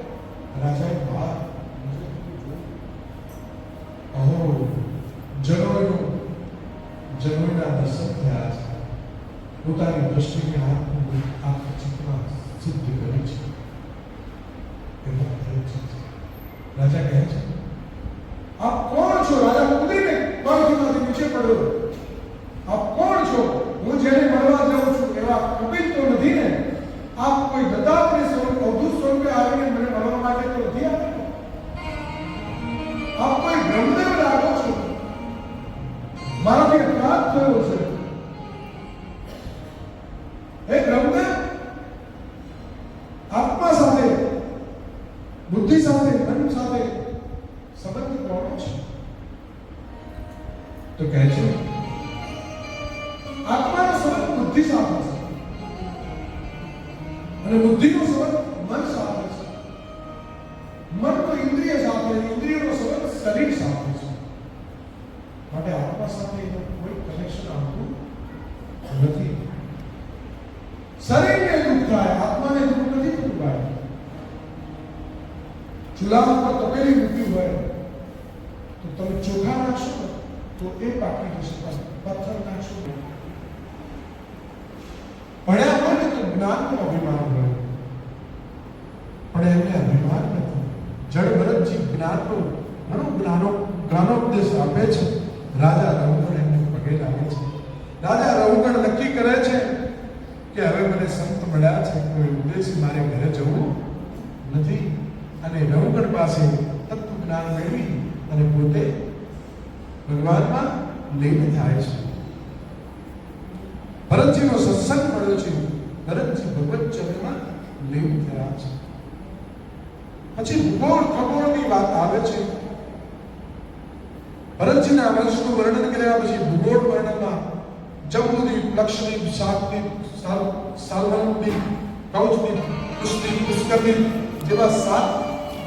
રાજાએ બહાર અહો જનોઈના દર્શન થયા છે. પોતાની દ્રષ્ટિને આત્મચિત્તમાં સિદ્ધ કરી છે. એમાં થયું છે. રાજા કહે છે આપ કોણ છો? રાજા કૂદીને પાલખીમાંથી નીચે પડ્યો. આપ કોણ છો? હું જેને મળવા જાઉં છું એવા કપિલ તો નથી ને? આપ કોઈ દત્તાત્રેય સ્વરૂપ અવધૂત સ્વરૂપે આવીને મને મળવા માટે તો નથી આવ્યો? આપ કોઈ બ્રહ્મદેવ લાગો છો? મારાથી અપરાધ થયો છે. હે બ્રહ્મદેવ, આત્મા સાથે, બુદ્ધિ સાથે, મન સાથે સંબંધ કોનો છે? તો કહે છે આત્માનો સંબંધ બુદ્ધિ સાથે છે અને બુદ્ધિનો સંબંધ મન સાથે છે. મન તો ઇન્દ્રિય સાથે, ઇન્દ્રિયનો સંબંધ શરીર સાથે છે. સાથે એનું કોઈ કનેક્શન આવતું નથી. શરીરને દુઃખ થાય, આત્માને દુઃખ નથી થતું ભાઈ. ચૂલા ઉપર તપેલી મૂકી હોય તો તમે ચોખા નાખશો તો એ પાકી જશે, પથ્થર નાખશો. ભણ્યા હોય ને તો જ્ઞાનનું અભિમાન હોય, પણ એમને અભિમાન નથી. જડ ભરતજી જ્ઞાનનું ઘણું જ્ઞાનોપદેશ આપે છે. રાજા રઘુગણ એમને પગે લાગે છે. રાજા રઘુગણ નક્કી કરે છે કે હવે મને સંત મળ્યા છે, કોઈ ઉદ્દેશ મારે ઘરે જવું નથી, અને રઘુગણ પાસે તત્વ જ્ઞાન મેળવી અને પોતે ભગવાનમાં લીન થાય છે. ભરતજીનો સત્સંગ મળ્યો છે, ભરતજી ભગવત ચરણમાં લીન થયા છે. પછી ભૂગોળ ખગોળની વાત આવે છે. ભરતજીના વંશનું વર્ણન કર્યા પછી ભૂગોળ વર્ણનમાં જંબુદ્વીપ, લક્ષદ્વીપ, શાકદ્વીપ, સાલ્વનદ્વીપ, કૌચદ્વીપ, પુષ્ટિ, પુષ્કરદ્વીપ જેવા 7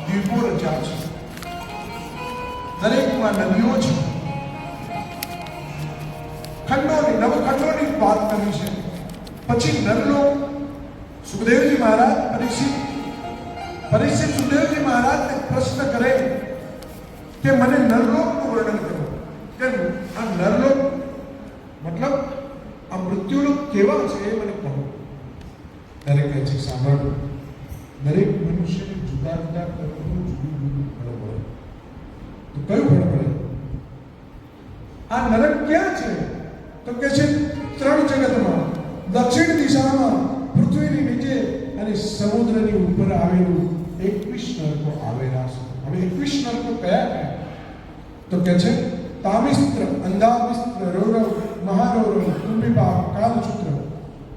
દ્વીપો રચ્યા છે. દરેકમાં નદીઓ છે. નવખંડોની વાત કરી છે. પછી નરલોક સુખદેવજી મહારાજ પરીક્ષિત સુખદેવજી મહારાજને પ્રશ્ન કરે કે મને નરલોકનું વર્ણન કરો, કે આ નરલોક મતલબ આ મૃત્યુલોક કેવા છે એ મને કહો. ત્યારે કહે છે સાંભળો, દરેક મનુષ્યને જુદા જુદા કર્મનું જુદું જુદું ફળ મળે. તો કયું ફળ મળે? આ નરક ક્યાં છે? તો કે છે 3 જગતમાં. દક્ષિણ દિશામાં પૃથ્વીની નીચે અને સમુદ્રની ઉપર આવેલું 21 નરકો આવેલા છે. હવે 21 નરકો કયા કયા? તો કે છે તામિસ્ત્ર, અંધામિસ્ત્ર, રૌરવ, મહારૌરવ, કુંભીપાક, કાલચૂત્ર,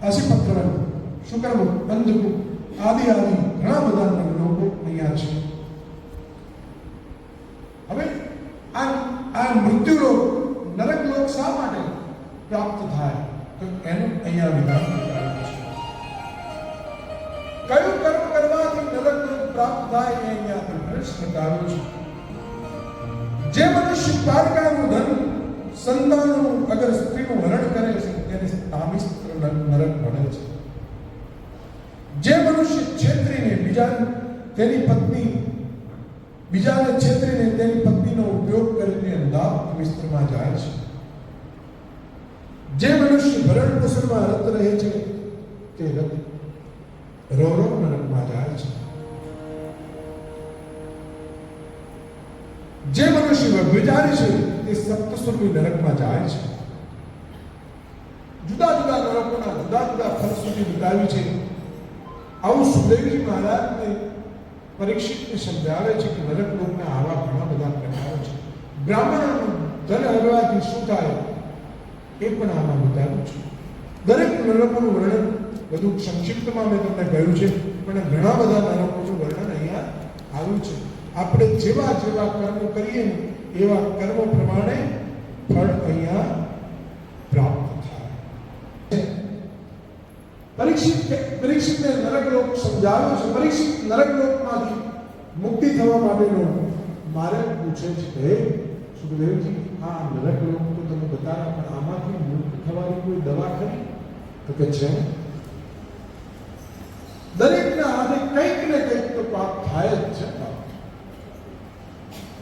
અસિપત્રવન, શુક્રમુખ, અંધકુપ આદિ ઘણા બધા લોકો અહીંયા છે. હવે આ મૃત્યુલોક, નરક લોક શા માટે પ્રાપ્ત થાય? તો એનું અહીંયા વિધાન બતાવ્યું છે. કયું કર્મ કરવાથી નરક લોક પ્રાપ્ત થાય એ અહીંયા પ્રશ્ન બતાવ્યો છે. જે મનુષ્ય પારકાનું ધન, સંતાનનું અગર સ્ત્રીનું હરણ કરે છે તેને તામિસ્ત્ર નરક મળે છે. જે મનુષ્ય છેતરીને બીજાને છેતરીને તેની પત્નીનો ઉપયોગ કરીને અંધામિસ્ત્રમાં જાય છે. જે મનુષ્ય ભરણ પોષણમાં રત રહે છે તે રૌરવ નરકમાં જાય છે. જે મનુષ્ય વ્યભિચારી છે તે સપ્તસુરભી નરકમાં જાય છે. જુદા જુદા નરકોના જુદા જુદા ફળ સુધી બતાવી છે. આવું સુખદેવજી મહારાજને પરીક્ષિતને સમજાવે છે કે નરક લોકના આવા ઘણા બધા પ્રકારો છે. બ્રાહ્મણોનું ધન હરવાથી શું થાય એ પણ આમાં બતાવ્યું છે. દરેક નરકોનું વર્ણન બધું સંક્ષિપ્તમાં મેં તમને કહ્યું છે, પણ ઘણા બધા નરકોનું વર્ણન અહીંયા આવ્યું છે. આપણે જેવા જેવા કર્મો કરીએ ને એવા કર્મો પ્રમાણે ફળ અહીંયા પ્રાપ્ત થાય. પરીક્ષિતને નરકલોક સમજાવ્યો છે. પરીક્ષિત નરકલોકમાંથી મુક્તિ થવા માટેનો માર્ગ પૂછે છે. હે સુખદેવજી, આ નરકલોક તો તમે બતાવ્યા, પણ આમાંથી મુક્ત થવાની કોઈ દવા ખરી? તો કે છે દરેકના હાથે કંઈક ને કંઈક તો પાપ થાય જ છે.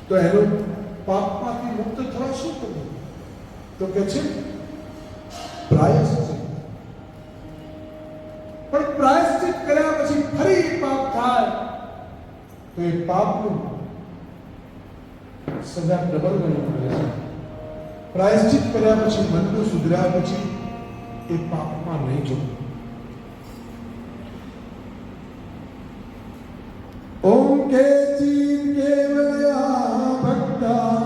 તો એનો પાપમાંથી મુક્ત થવા શું કરવું? તો કે છે પ્રાયશ્ચિત. પણ પ્રાયશ્ચિત કર્યા પછી ફરી પાપ થાય તો એ પાપનું સજા ડબલ ગણવી પડે છે. પ્રાયશ્ચિત કર્યા પછી મનનું સુધર્યા પછી એ પાપમાં નહીં જવું. ઓમ કેચી કેવલયા ભક્તા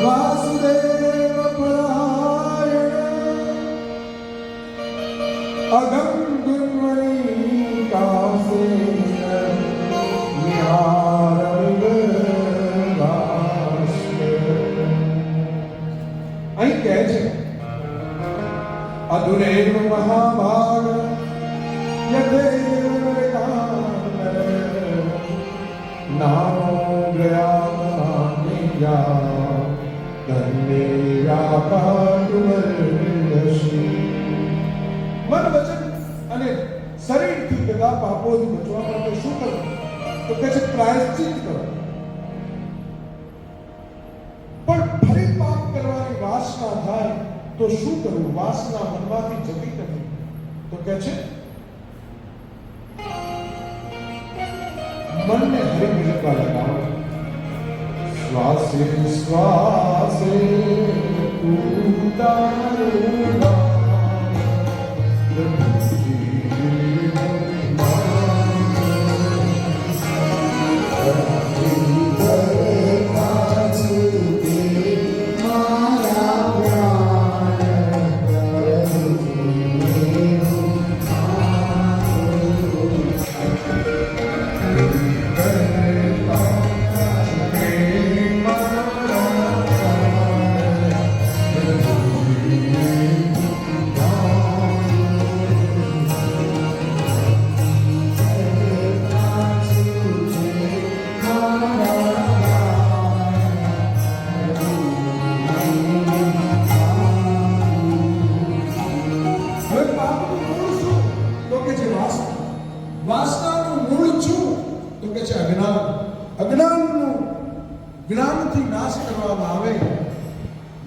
વાસુદેવ પરાયણ અગમ ગુણવણી કાસે અહીં કહે છે અધુરેવ મહાભાગ યથેવ નામો ગયા તને વ્યાપાર વર્ષી. મન વચન અને શરીરથી બધા પાપોથી બચવા માટે શું કરવું? તો કહે છે પ્રાયશ્ચિત કરો. પણ ફરી પાપ કરવાની વાસના થાય તો શું કરવું? વાસના મનમાંથી જતી નથી તો કહે છે મનને હરી મિલવા લગાવો. શ્વાસે શ્વાસે તું તારું નામ પ્રભુજી જ્ઞાનથી નાશ કરવામાં આવે,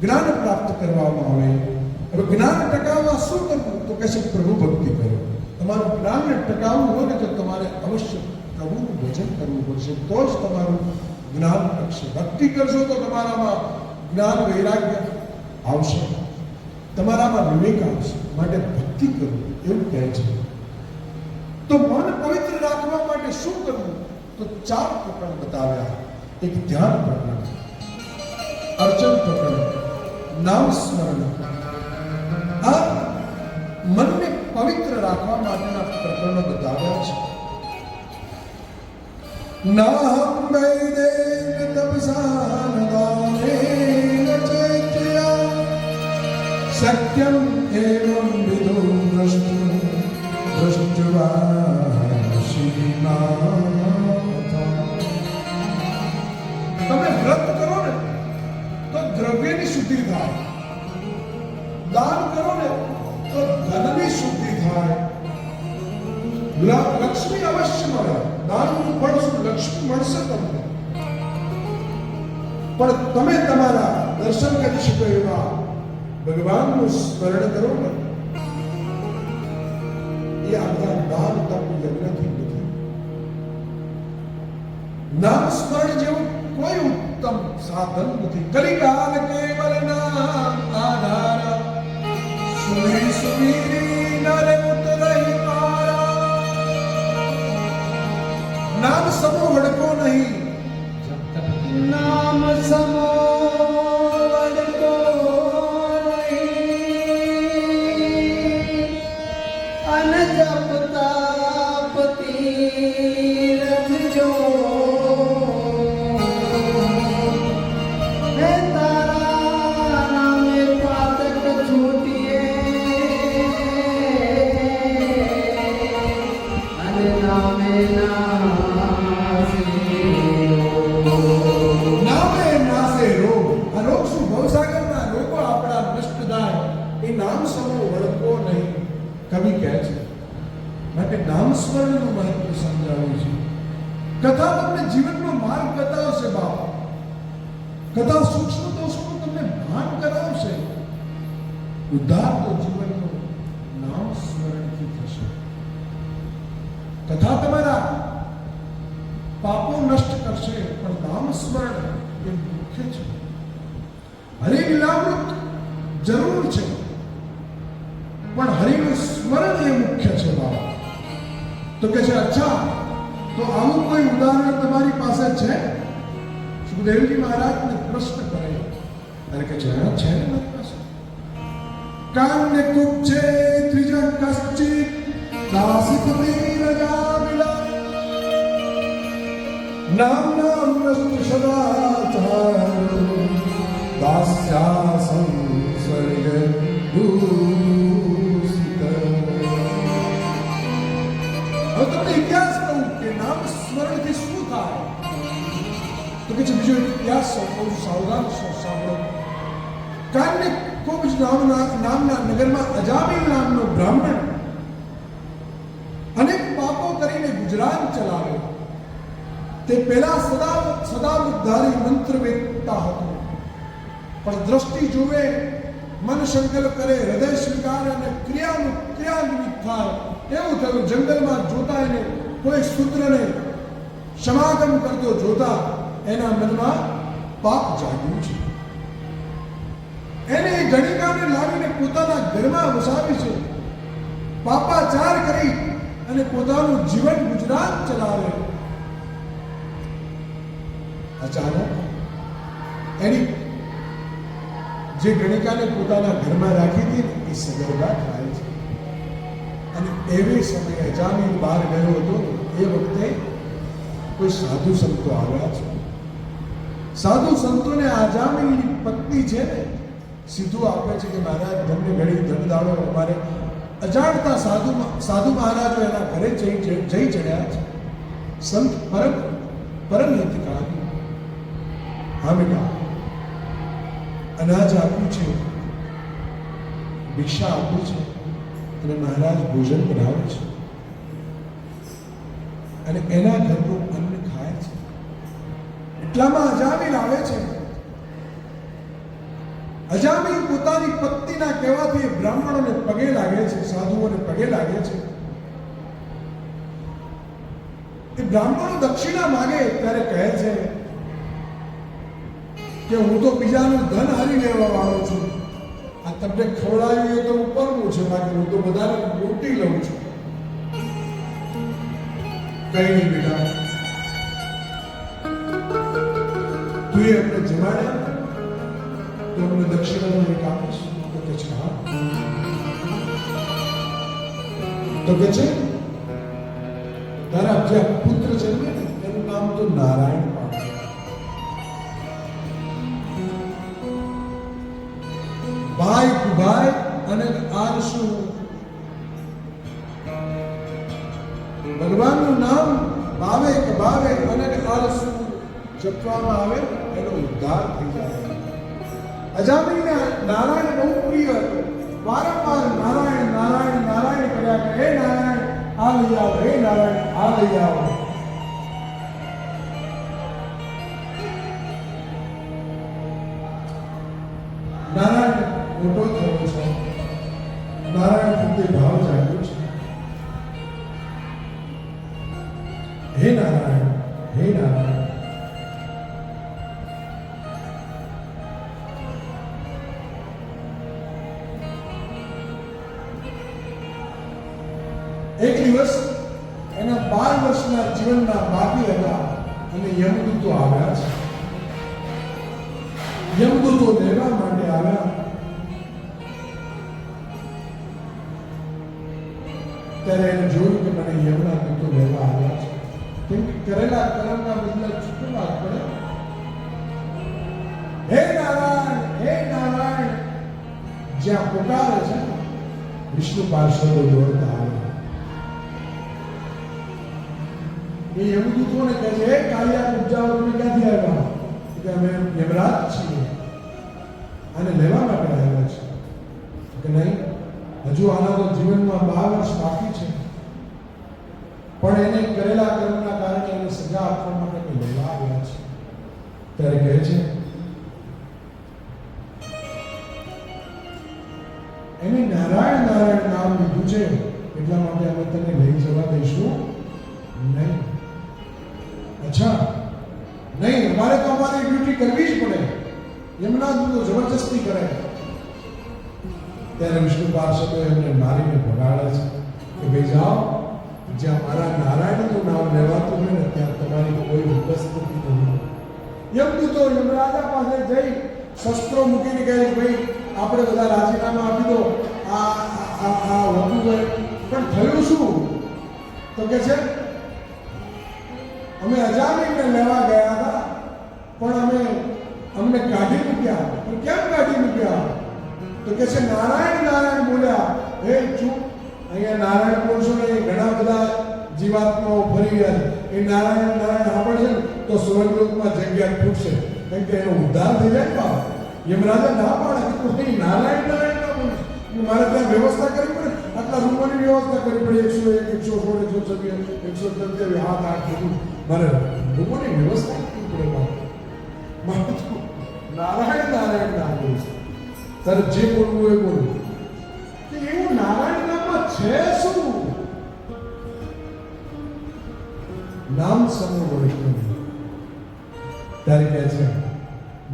જ્ઞાન પ્રાપ્ત કરવામાં આવે. હવે જ્ઞાન ટકાવવા શું કરવું? તો કહે છે પ્રભુ ભક્તિ કરો. તમારું જ્ઞાનને ટકાવવું હોય ને તો તમારે અવશ્ય પ્રભુનું ભજન કરવું પડશે, તો જ તમારું જ્ઞાન ટકશે. ભક્તિ કરશો તો તમારામાં જ્ઞાન વૈરાગ્ય આવશે, તમારામાં વિવેક આવશે. માટે ભક્તિ કરવું એવું કહે છે. તો મન પવિત્ર રાખવા માટે શું કરવું? તો 4 પ્રકરણ બતાવ્યા. એક ધ્યાન પ્રકરણ, અર્ચન પ્રકરણ, નામ સ્મરણ. આ મનને પવિત્ર રાખવા માટેના પ્રકરણો બતાવ્યા છે. નાહમ વૈદેન તપસાન દાનેન ચૈત્યા સત્યમ એવં વિદો દ્રષ્ટવા શ્રીનાથ. તમે વ્રત કરો ને તો દ્રવ્યની શુદ્ધિ થાય, દાન કરો ને તો ધનની શુદ્ધિ થાય, લક્ષ્મી અવશ્ય મળે. દાનનું ફળ શું? લક્ષ્મી મળશે તમને. પણ તમે તમારા દર્શન કરી શકો એવા ભગવાનનું સ્મરણ કરો ને, એ આ બધા દાન તપ યજ્ઞથી નથી. નામ સ્મરણ જેવું કોઈ ઉત્તમ સાધન નથી. કલિકાલ કેવલ નામ આધાર, સુરી સુરી નરે ઉતરઈ તારા. નામ સમો વડકો નહીં, નામ સમો વડકો નહીં, અન જપતા પતિ રથ જો. કવિ કહે છે માટે નામ સ્મરણનું મહત્વ સમજાવ્યું છે. કથા તમને જીવનનો માર્ગ બતાવશે. બાપ કથા સૂક્ષ્મ દોષોનું તમને ભાન કરાવશે. ઉદ્ધાર તો જીવનનો નામ સ્મરણથી થશે. કથા તમારા પાપો નષ્ટ કરશે, પણ નામ સ્મરણ એ મુખ્ય છે. હરે લીલામૃત જરૂર છે, પણ હરિનું સ્મરણ એ મુખ્ય છે. બાબા તો કે છે અચ્છા, તો આવું કોઈ ઉદાહરણ તમારી પાસે છે? સુખદેવજી મહારાજને પ્રશ્ન કરે અને કે છે હા છે ને મારી પાસે. કામને કુબ્જે ત્રીજા કશ્ચિત દાસિત વીરજા વિલા નામ નામ નસ્તુ સદાચાર દાસ્યા સંસર્ગ તમને ઇતિહાસ કહું કે નામ સ્મરણથી શું થાય? તો કે બીજો ઇતિહાસ કહું, સાવધાન સાંભળો. કારણે કુબ્જ નામના નગરમાં અજામિલ નામનો બ્રાહ્મણ અનેક પાપો કરીને ગુજરાન ચલાવે. તે પહેલા સદાવધારી મંત્ર વેદતા હતો, પણ દ્રષ્ટિ જુએ, મન સંકલ્પ કરે, હૃદય સ્વીકાર અને ક્રિયાન્વિત થાય એવું થયું. જંગલમાં જોતા એને કોઈ શૂદ્રને સમાગમ કરતો જોતા એના મનમાં પાપ જાગ્યું છે. એને એ ગણિકાને લાવીને પોતાના ઘરમાં વસાવી છે. પાપાચાર કરી અને પોતાનું જીવન ગુજરાન ચલાવે. અચાનક એની જે ગણિકાને પોતાના ઘરમાં રાખી હતી એ સગર્ભા થાય છે. અને એવી સમયે અજામિલ બહાર ગયો હતો. એ વખતે કોઈ સાધુ સંતો આવ્યા છે. સાધુ સંતોને અજામિલની પત્ની છે ને સીધું આપે છે કે મહારાજ તમને ઘણી ધનદાળો અમારે અજાણતા સાધુ મહારાજો એના ઘરે જઈ ચડ્યા છે. સંત પરમ હિતકારી. હા બેટા, અનાજ આપ્યું છે, ભિક્ષા આપ્યું છે અને મહારાજ ભોજન બનાવે છે અને એના ઘરનું અન્ન ખાય છે. એટલામાં અજામિલ આવે છે. અજામિલ પોતાની પત્નીના કહેવાથી બ્રાહ્મણોને પગે લાગે છે, સાધુઓને પગે લાગે છે. એ બ્રાહ્મણો દક્ષિણા માગે ત્યારે કહે છે કે હું તો બીજાનું ધન હારી લેવા વાળો છું. આ તમને ખવડાવ્યું એ તો ઉપરનું છે, બાકી હું તો બધાને લૂંટી લઉં છું. કઈ નહીં બેટા, તું એ અમને જમાડ્યા તો અમને દક્ષિણાનું એક આપીશ. તો કે છે હા. તો કે છે તારા જે પુત્ર જન્મે ને એનું નામ તો નારાયણ પાડે. ભાઈ અને આરસુ ભગવાનનું નામ ભાવે અને આરસુ જપવામાં આવે એનો ઉદ્ધાર થઈ જાય. અજામિલને નારાયણ બહુ પ્રિય હતું. વારંવાર નારાયણ નારાયણ નારાયણ કર્યા કરે. હે નારાયણ આ લઈ આવો, હે નારાયણ આ લઈ આવો. નારાયણ મોટો થયો છે. નારાયણ પ્રત્યે ભાવ જાગ્યો છે. હે નારાયણ, હે નારાયણ. એક દિવસ એના 12 વર્ષના જીવનના બાકી હતા અને યમદૂતો આવ્યા છે. યમદૂતો લેવા માટે આવ્યા. ત્યારે એને જોયું કે મને યમના દૂતો લેવા આવ્યા છે. કેમ કે કરેલા કર્મના બદલે ચૂકવવા પડે. હે નારાયણ, હે નારાયણ જ્યાં પુકારે છે વિષ્ણુ પાર્ષદો દોડતા આવે. એ યમદૂતોને કહે છે, હે કાળિયા ઉપજાઓ તમે ક્યાંથી આવ્યા? કે અમે યમરાજ છીએ, આને લેવા માટે આવ્યા છે. કે નહીં, હજુ આના તો જીવનમાં 12 વર્ષ બાકી છે, પણ એને કરેલા કર્મના કારણે એને સજા આપવા માટે અમે લેવા આવ્યા છે. ત્યારે કહે છે એને નારાયણ નારાયણ નામ લીધું છે એટલા માટે અમે તને લઈ જવા દઈશું નહીં. અચ્છા નહીં, અમારે તો અમારી ડ્યુટી કરવી જ પડે. એમના દૂતો જબરજસ્તી કરે. ત્યારે વિષ્ણુ પાર્ષદો એમને મારીને ભગાડે છે કે ભાઈ જાઓ, જ્યાં મારા નારાયણનું નામ લેવાતું હોય ને ત્યાં તમારી કોઈ ઉપસ્થિતિ નથી. યમદૂતો યમરાજા પાસે જઈ શસ્ત્રો મૂકીને કહે ભાઈ આપણે બધા રાજીનામા આપી દો, આ હોતું હોય. પણ થયું શું? તો કે છે અમે અજામિલને લેવા ગયા હતા પણ અમને કાઢી મૂક્યા. પણ કેમ કાઢી મૂક્યા? તો કે છે નારાયણ નારાયણ બોલ્યા. હે ચૂપ, અહીંયા નારાયણ બોલશો ને ઘણા બધા જીવાત્માઓ ફરી ગયા છે. એ નારાયણ નારાયણ સાંભળશે ને તો સ્વર્ગલોકમાં જગ્યા ખૂટશે, કેમ કે એનો ઉદ્ધાર થઈ જાય. યમરાજા ના પાડે કે તું અહીં નારાયણ નારાયણ ના બોલીશ. મારે ત્યાં વ્યવસ્થા કરવી પડે, આટલા રૂમોની વ્યવસ્થા કરવી પડે, 101, 116, 127, 127, 8 બધું મારે રૂમોની વ્યવસ્થા કરવી પડે. મારે તો નારાયણ નારાયણ ના બોલીશ. તારે જે બોલવું એ બોલવું. એવું નારાયણ નામમાં છે શું? નામ સમૂહ ત્યારે કહે છે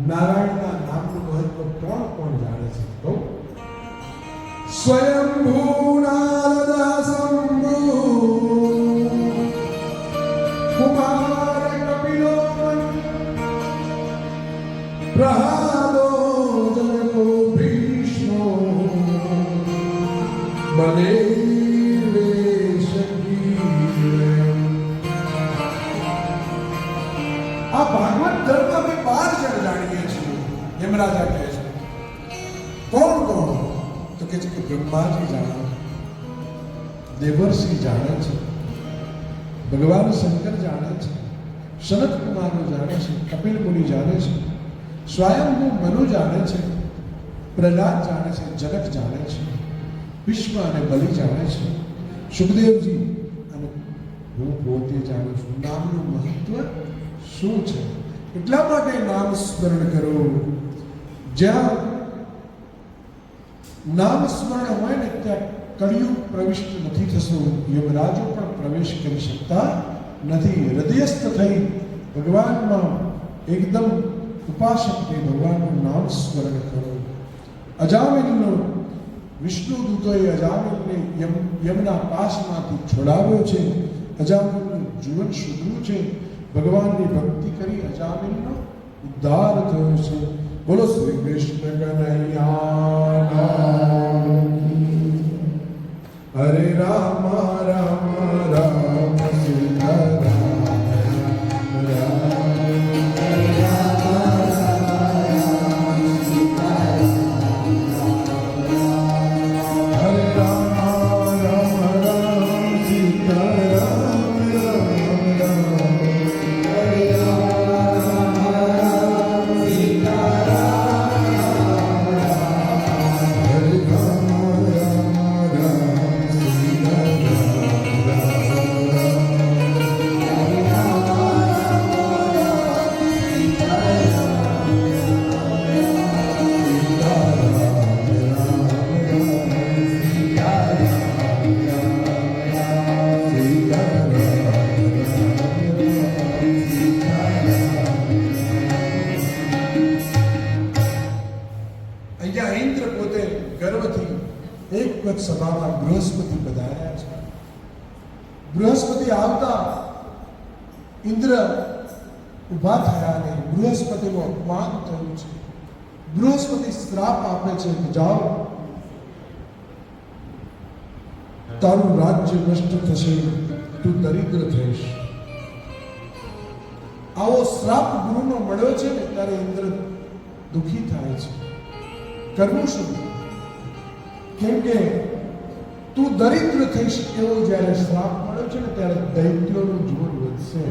નારાયણના નામનું મહત્વ કોણ કોણ જાણે છે? તો સ્વયંભૂ નારદ શંભુ કુમાર કપિલો પ્રહલાદો જનકો ભીષ્મો બલે આ ભાગવત ધર્મ અમે 12 જણ જાણીએ છીએ. યમરાજા કહે છે કોણ કોણ? તો કે છે કે બ્રહ્માજી જાણે, દેવર્ષિ જાણે છે, ભગવાન શંકર જાણે છે, સનત કુમારો જાણે છે, કપિલ મુનિ જાણે છે, સ્વયંભૂ મનુ જાણે છે, પ્રહલાદ જાણે છે, જનક જાણે છે, ભીષ્મ અને બલિ જાણે છે, સુખદેવજી અને હું પોતે જાણું છું. નામનું મહત્વ શું છે? એટલા માટે નામ સ્મરણ કરો. જ્યાં નામ સ્મરણ હોય ને ત્યાં કળિયુગ પ્રવિષ્ટ નથી થતું. યમરાજો પણ પ્રવેશ કરી શકતા નથી. હૃદયસ્થ થઈ ભગવાનમાં એકદમ ઉપાસક થઈ ભગવાનનું નામ સ્મરણ કરો. અજામિલનો વિષ્ણુ દૂતોએ અજામિલને યમના પાસમાંથી છોડાવ્યો છે. અજામિલનું જીવન સુધર્યું છે. ભગવાનની ભક્તિ કરી અજામિલનો ઉદ્ધાર થયો છે. બોલો શ્રી કૃષ્ણ કનૈયા હરે રામ રામ રામ સીતારામ સભામાં બૃહસ્પતિ પધાર્યા છે. બૃહસ્પતિ આવતા ઇન્દ્ર ઉભા થયા ને બૃહસ્પતિનું અપમાન થયું છે. બૃહસ્પતિ શ્રાપ આપે છે કે જાઓ તારું રાજ્ય નષ્ટ થશે, તું દરિદ્ર થઈશ. આવો શ્રાપ ગુરુનો મળ્યો છે ને ત્યારે ઇન્દ્ર દુઃખી થાય છે. કરવું શું? કેમ કે તું દરિદ્ર થઈશ એવો જ્યારે શ્રાપ મળ્યો છે ને ત્યારે દૈત્યોનું જોર વધશે.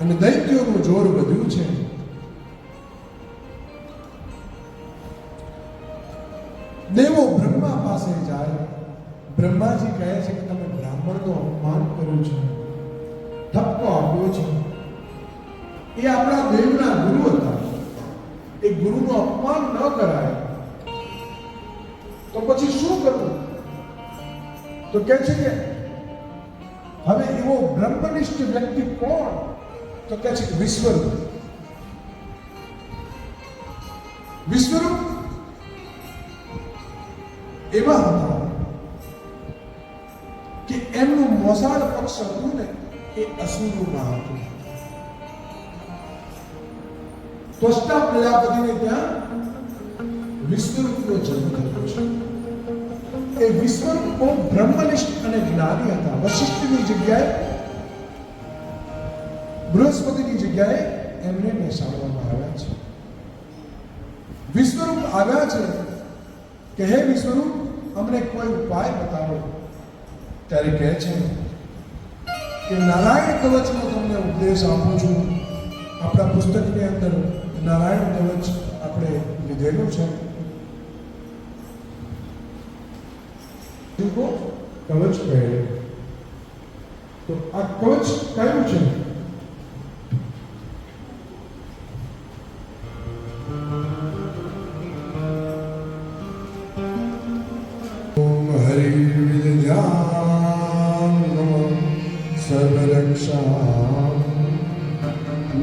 અને દૈત્યોનું જોર વધ્યું છે. દેવો બ્રહ્મા પાસે જાય. બ્રહ્માજી કહે છે કે તમે બ્રાહ્મણનું અપમાન કર્યું છે, ઠપકો આપ્યો છે. એ આપણા દેવના ગુરુ હતા. એ ગુરુનું અપમાન ન કરાય તો પછી શું કરવું? તો કહે છે કે હવે એવો બ્રહ્મનિષ્ઠ વ્યક્તિ કોણ? તો કહે છે કે વિશ્વરૂપ. વિશ્વરૂપ એવા હતા કે એમનું મોસાળ પક્ષ હતું ને એ અસુરોમાં હતું. ત્વષ્ટા પ્રજાપતિને ત્યાં વિશ્વરૂપનો જન્મ થયો છે. એ વિશ્વરૂપ બહુ બ્રહ્મનિષ્ઠ અને જ્ઞાની હતા. વશિષ્ઠની જગ્યાએ, બૃહસ્પતિની જગ્યાએ એમને બેસાડવામાં આવ્યા છે. વિશ્વરૂપ આવ્યા છે કે હે વિશ્વરૂપ, અમને કોઈ ઉપાય બતાવો. ત્યારે કહે છે કે નારાયણ કવચનો તમને ઉપદેશ આપું છું. આપણા પુસ્તકની અંદર નારાયણ કવચ આપણે લીધેલું છે. જીવો કવચ પહેરે. તો આ કવચ કયું છે? ઓમ હરિ વિદ્યામ સર્વરક્ષા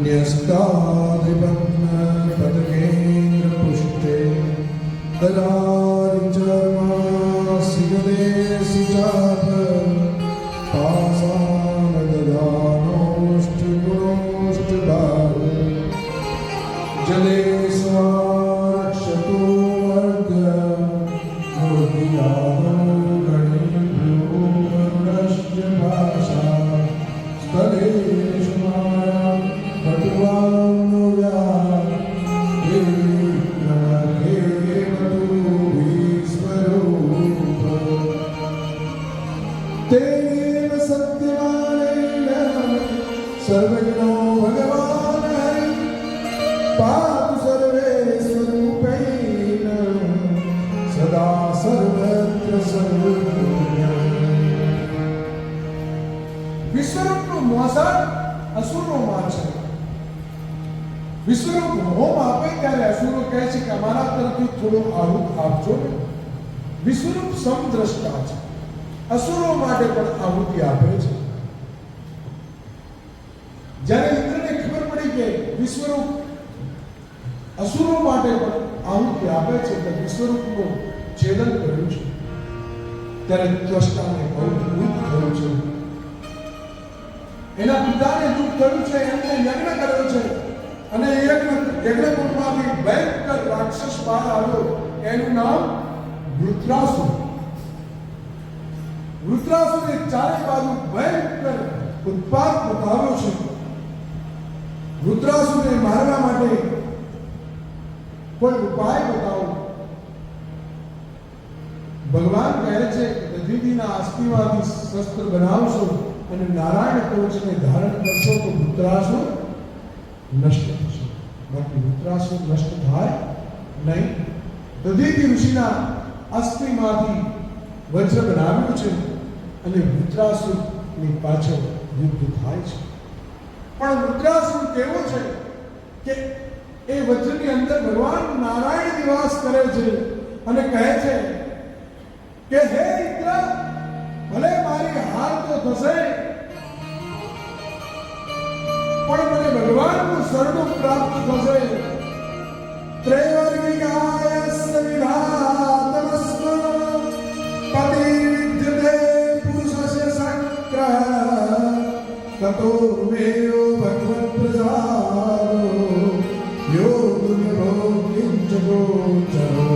ન્યસ્તાધિપન્ન પદકેન્દ્ર પુષ્ટે દલારિચર્મા સિગદે સિચાપ પાસાન દદાનોષ્ટ ગુણોષ્ટ બાહુ જલે સ્વારક્ષતો વર્ગ મૂર્તિયાદો ગણેભ્યો વરુણશ્ચ ભાષા સ્થલેષુ માયા ભટવાનો વ્યા તેનેવ સત્યવાનેન સર્વજ્ઞો ભગવાન હરિ પાતુ સર્વે સ્વરૂપેણ સદા સર્વત્ર સર્વજ્ઞ. વિશ્વરૂપનું મોસાળ અસુરોમાં છે. વિશ્વરૂપ હોમ આપે ત્યારે અસુરો કહે છે કે અમારા તરફથી થોડું આહુત આપજો ને. વિશ્વરૂપ સમદ્રષ્ટા છે. અસુરો માટે પણ આહુતિ આપે છે. જ્યારે ઇન્દ્રને ખબર પડી કે વિશ્વરૂપ અસુરો માટે પણ આહુતિ આપે છે તો વિશ્વરૂપનું છેદન કર્યું છે. ત્યારે ત્વષ્ટાને બહુ દુઃખ થયું છે. એના પિતાને દુઃખ થયું છે. એમને યજ્ઞ કર્યો છે અને યજ્ઞકુંડમાંથી ભયંકર રાક્ષસ બહાર આવ્યો. એનું નામ વૃત્રાસુર. વૃત્રાસુરે ચારે બાજુ ભયંકર ઉત્પાત બતાવ્યો છે. વૃત્રાસુરને મારવા માટે કોઈ ઉપાય બતાવો. ભગવાન કહે છે કે દધીના અસ્થિમાંથી શસ્ત્ર બનાવશો અને નારાયણ કવચને ધારણ કરશો તો વૃત્રાસુર નષ્ટ થશે. બાકી વૃત્રાસુર નષ્ટ થાય નહીં. દધીથી ઋષિના અસ્થિમાંથી વજ્ર બનાવ્યું છે અને વૃત્રાસુરની પાછળ યુદ્ધ થાય છે. પણ વૃત્રાસુર કેવો છે કે એ વજ્રની અંદર ભગવાન નારાયણ નિવાસ કરે છે અને કહે છે કે હે ઇન્દ્ર, ભલે મારી હાર તો થશે પણ મને ભગવાનનું શરણું પ્રાપ્ત થશે. ત્રૈવર્ગિકાય સવિધાતમસ્મ પતિ વિદ્યતે પુરુષસ્ય શક્રઃ તતો મેયો ભગવત પ્રસાદો યો દુર્લભો કિંચ ગોચરો.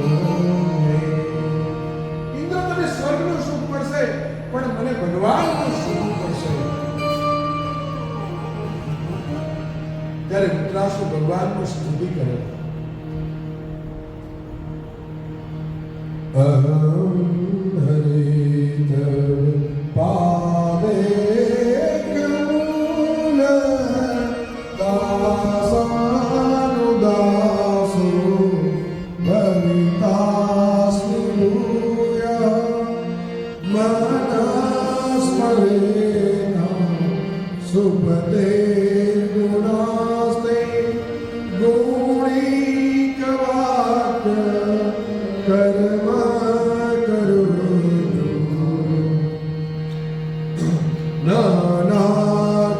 ઇન્દ્ર, તને સ્વર્ગનું સુખ મળશે પણ મને ભગવાનનું સુખ મળશે. ત્યારે વૃત્રાસુર ભગવાનની સ્તુતિ કરે. અહં હરિત પાદે કમૂલ દાસાનુદાસો ભવિતાસ્મિ ભૂય મનસ્મરેણ સુપતે ગુણાસ્તે ગુણિકવાક્ય કર્મ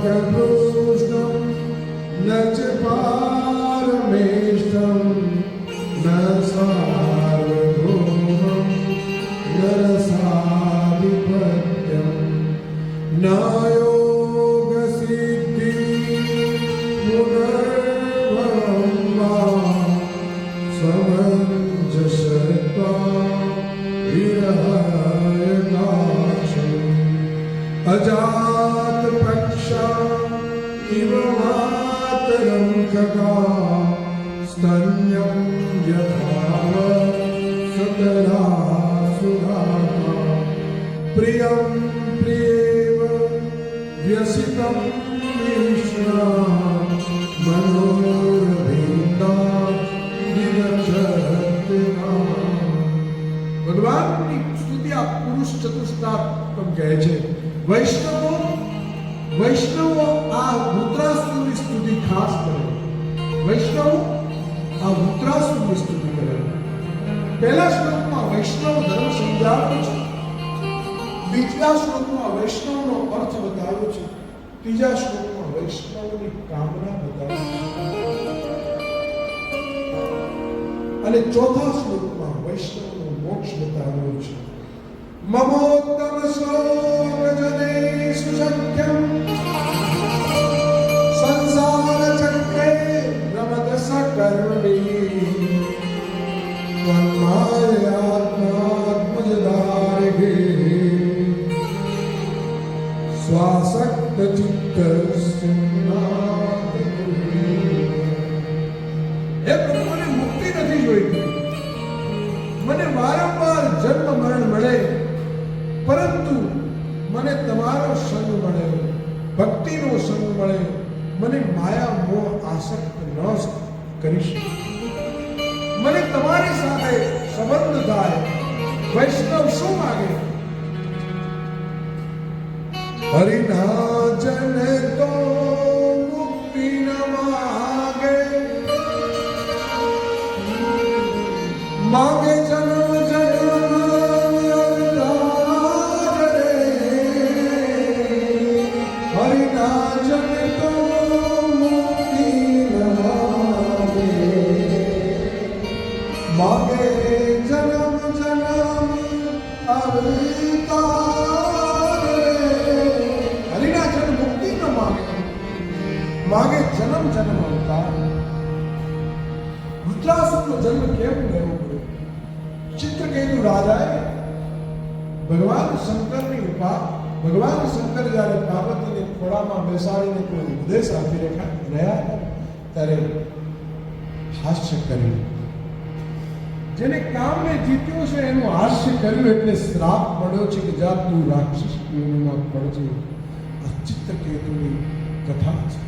નાનાકૃષ્ણમ ન ચ પારમેષ્ઠમ ન સાર્વભૌમં ન રસાધિપત્યમ ન યોગસિદ્ધિ પુનર્ભવં વા સમંજસત્વા વિરહાય કાશમ અજાત પક્ષા ઇવ માતરં ખગા સ્તન્યં યથાવ સતરા સુરાગા પ્રિયં પ્રિયેવ વ્યસિतं વિષ્ણા મનો વૈષ્ણવ આ વૃત્રાસુરની સ્તુતિ કરે. પહેલા શ્લોકમાં વૈષ્ણવ ધર્મ સમજાવ્યો છે, બીજા શ્લોકમાં વૈષ્ણવનો અર્થ બતાવ્યો છે, ત્રીજા શ્લોકમાં વૈષ્ણવની કામના બતાવી છે, અને ચોથા શ્લોકમાં વૈષ્ણવનો મોક્ષ બતાવ્યો છે. મમોત્તમ શ્લોક જનેષુ શક્યમ સંસાર ચક્રે રમત સકર્મણી ત્વન્માયાત્માત્મજદારિગે સ્વાસક્ત ચિત્તસ્નાત હે પ્રભુ, મને મુક્તિ નથી જોઈતી, મને વારંવાર જન્મ મરણ મળે, પરંતુ મને તમારો સંગ મળે, ભક્તિનો સંગ મળે, મને માયા મોહ આસક્ત ન કરી શકે, મને તમારી સાથે સંબંધ થાય. વૈષ્ણવ શું માગે? હરિના જન તો મુક્તિ ન માગે, માગે જન્મ જન્મ અવતાર રે. હરિના જન તો મુક્તિ ન માગે, માગે જન્મ જન્મ અવતાર રે. હરિના જન મુક્તિ ન માગે, માગે જન્મ જન્મ અવતાર. વૃત્રાસુરનો જન્મ કેમ લેવો પડ્યો? ચિત્રકેતુ રાજાએ ભગવાન શંકર જ્યારે પાર્વતીને ખોળામાં બેસાડીને કોઈ ઉપદેશ આપી રહ્યા ત્યારે હાસ્ય કર્યું. જેને કામને જીત્યું છે એનું હાસ્ય કર્યું, એટલે શ્રાપ મળ્યો છે કે જા તું રાક્ષસ યોનિમાં પડજે. આ ચિત્રકેતુની કથા છે.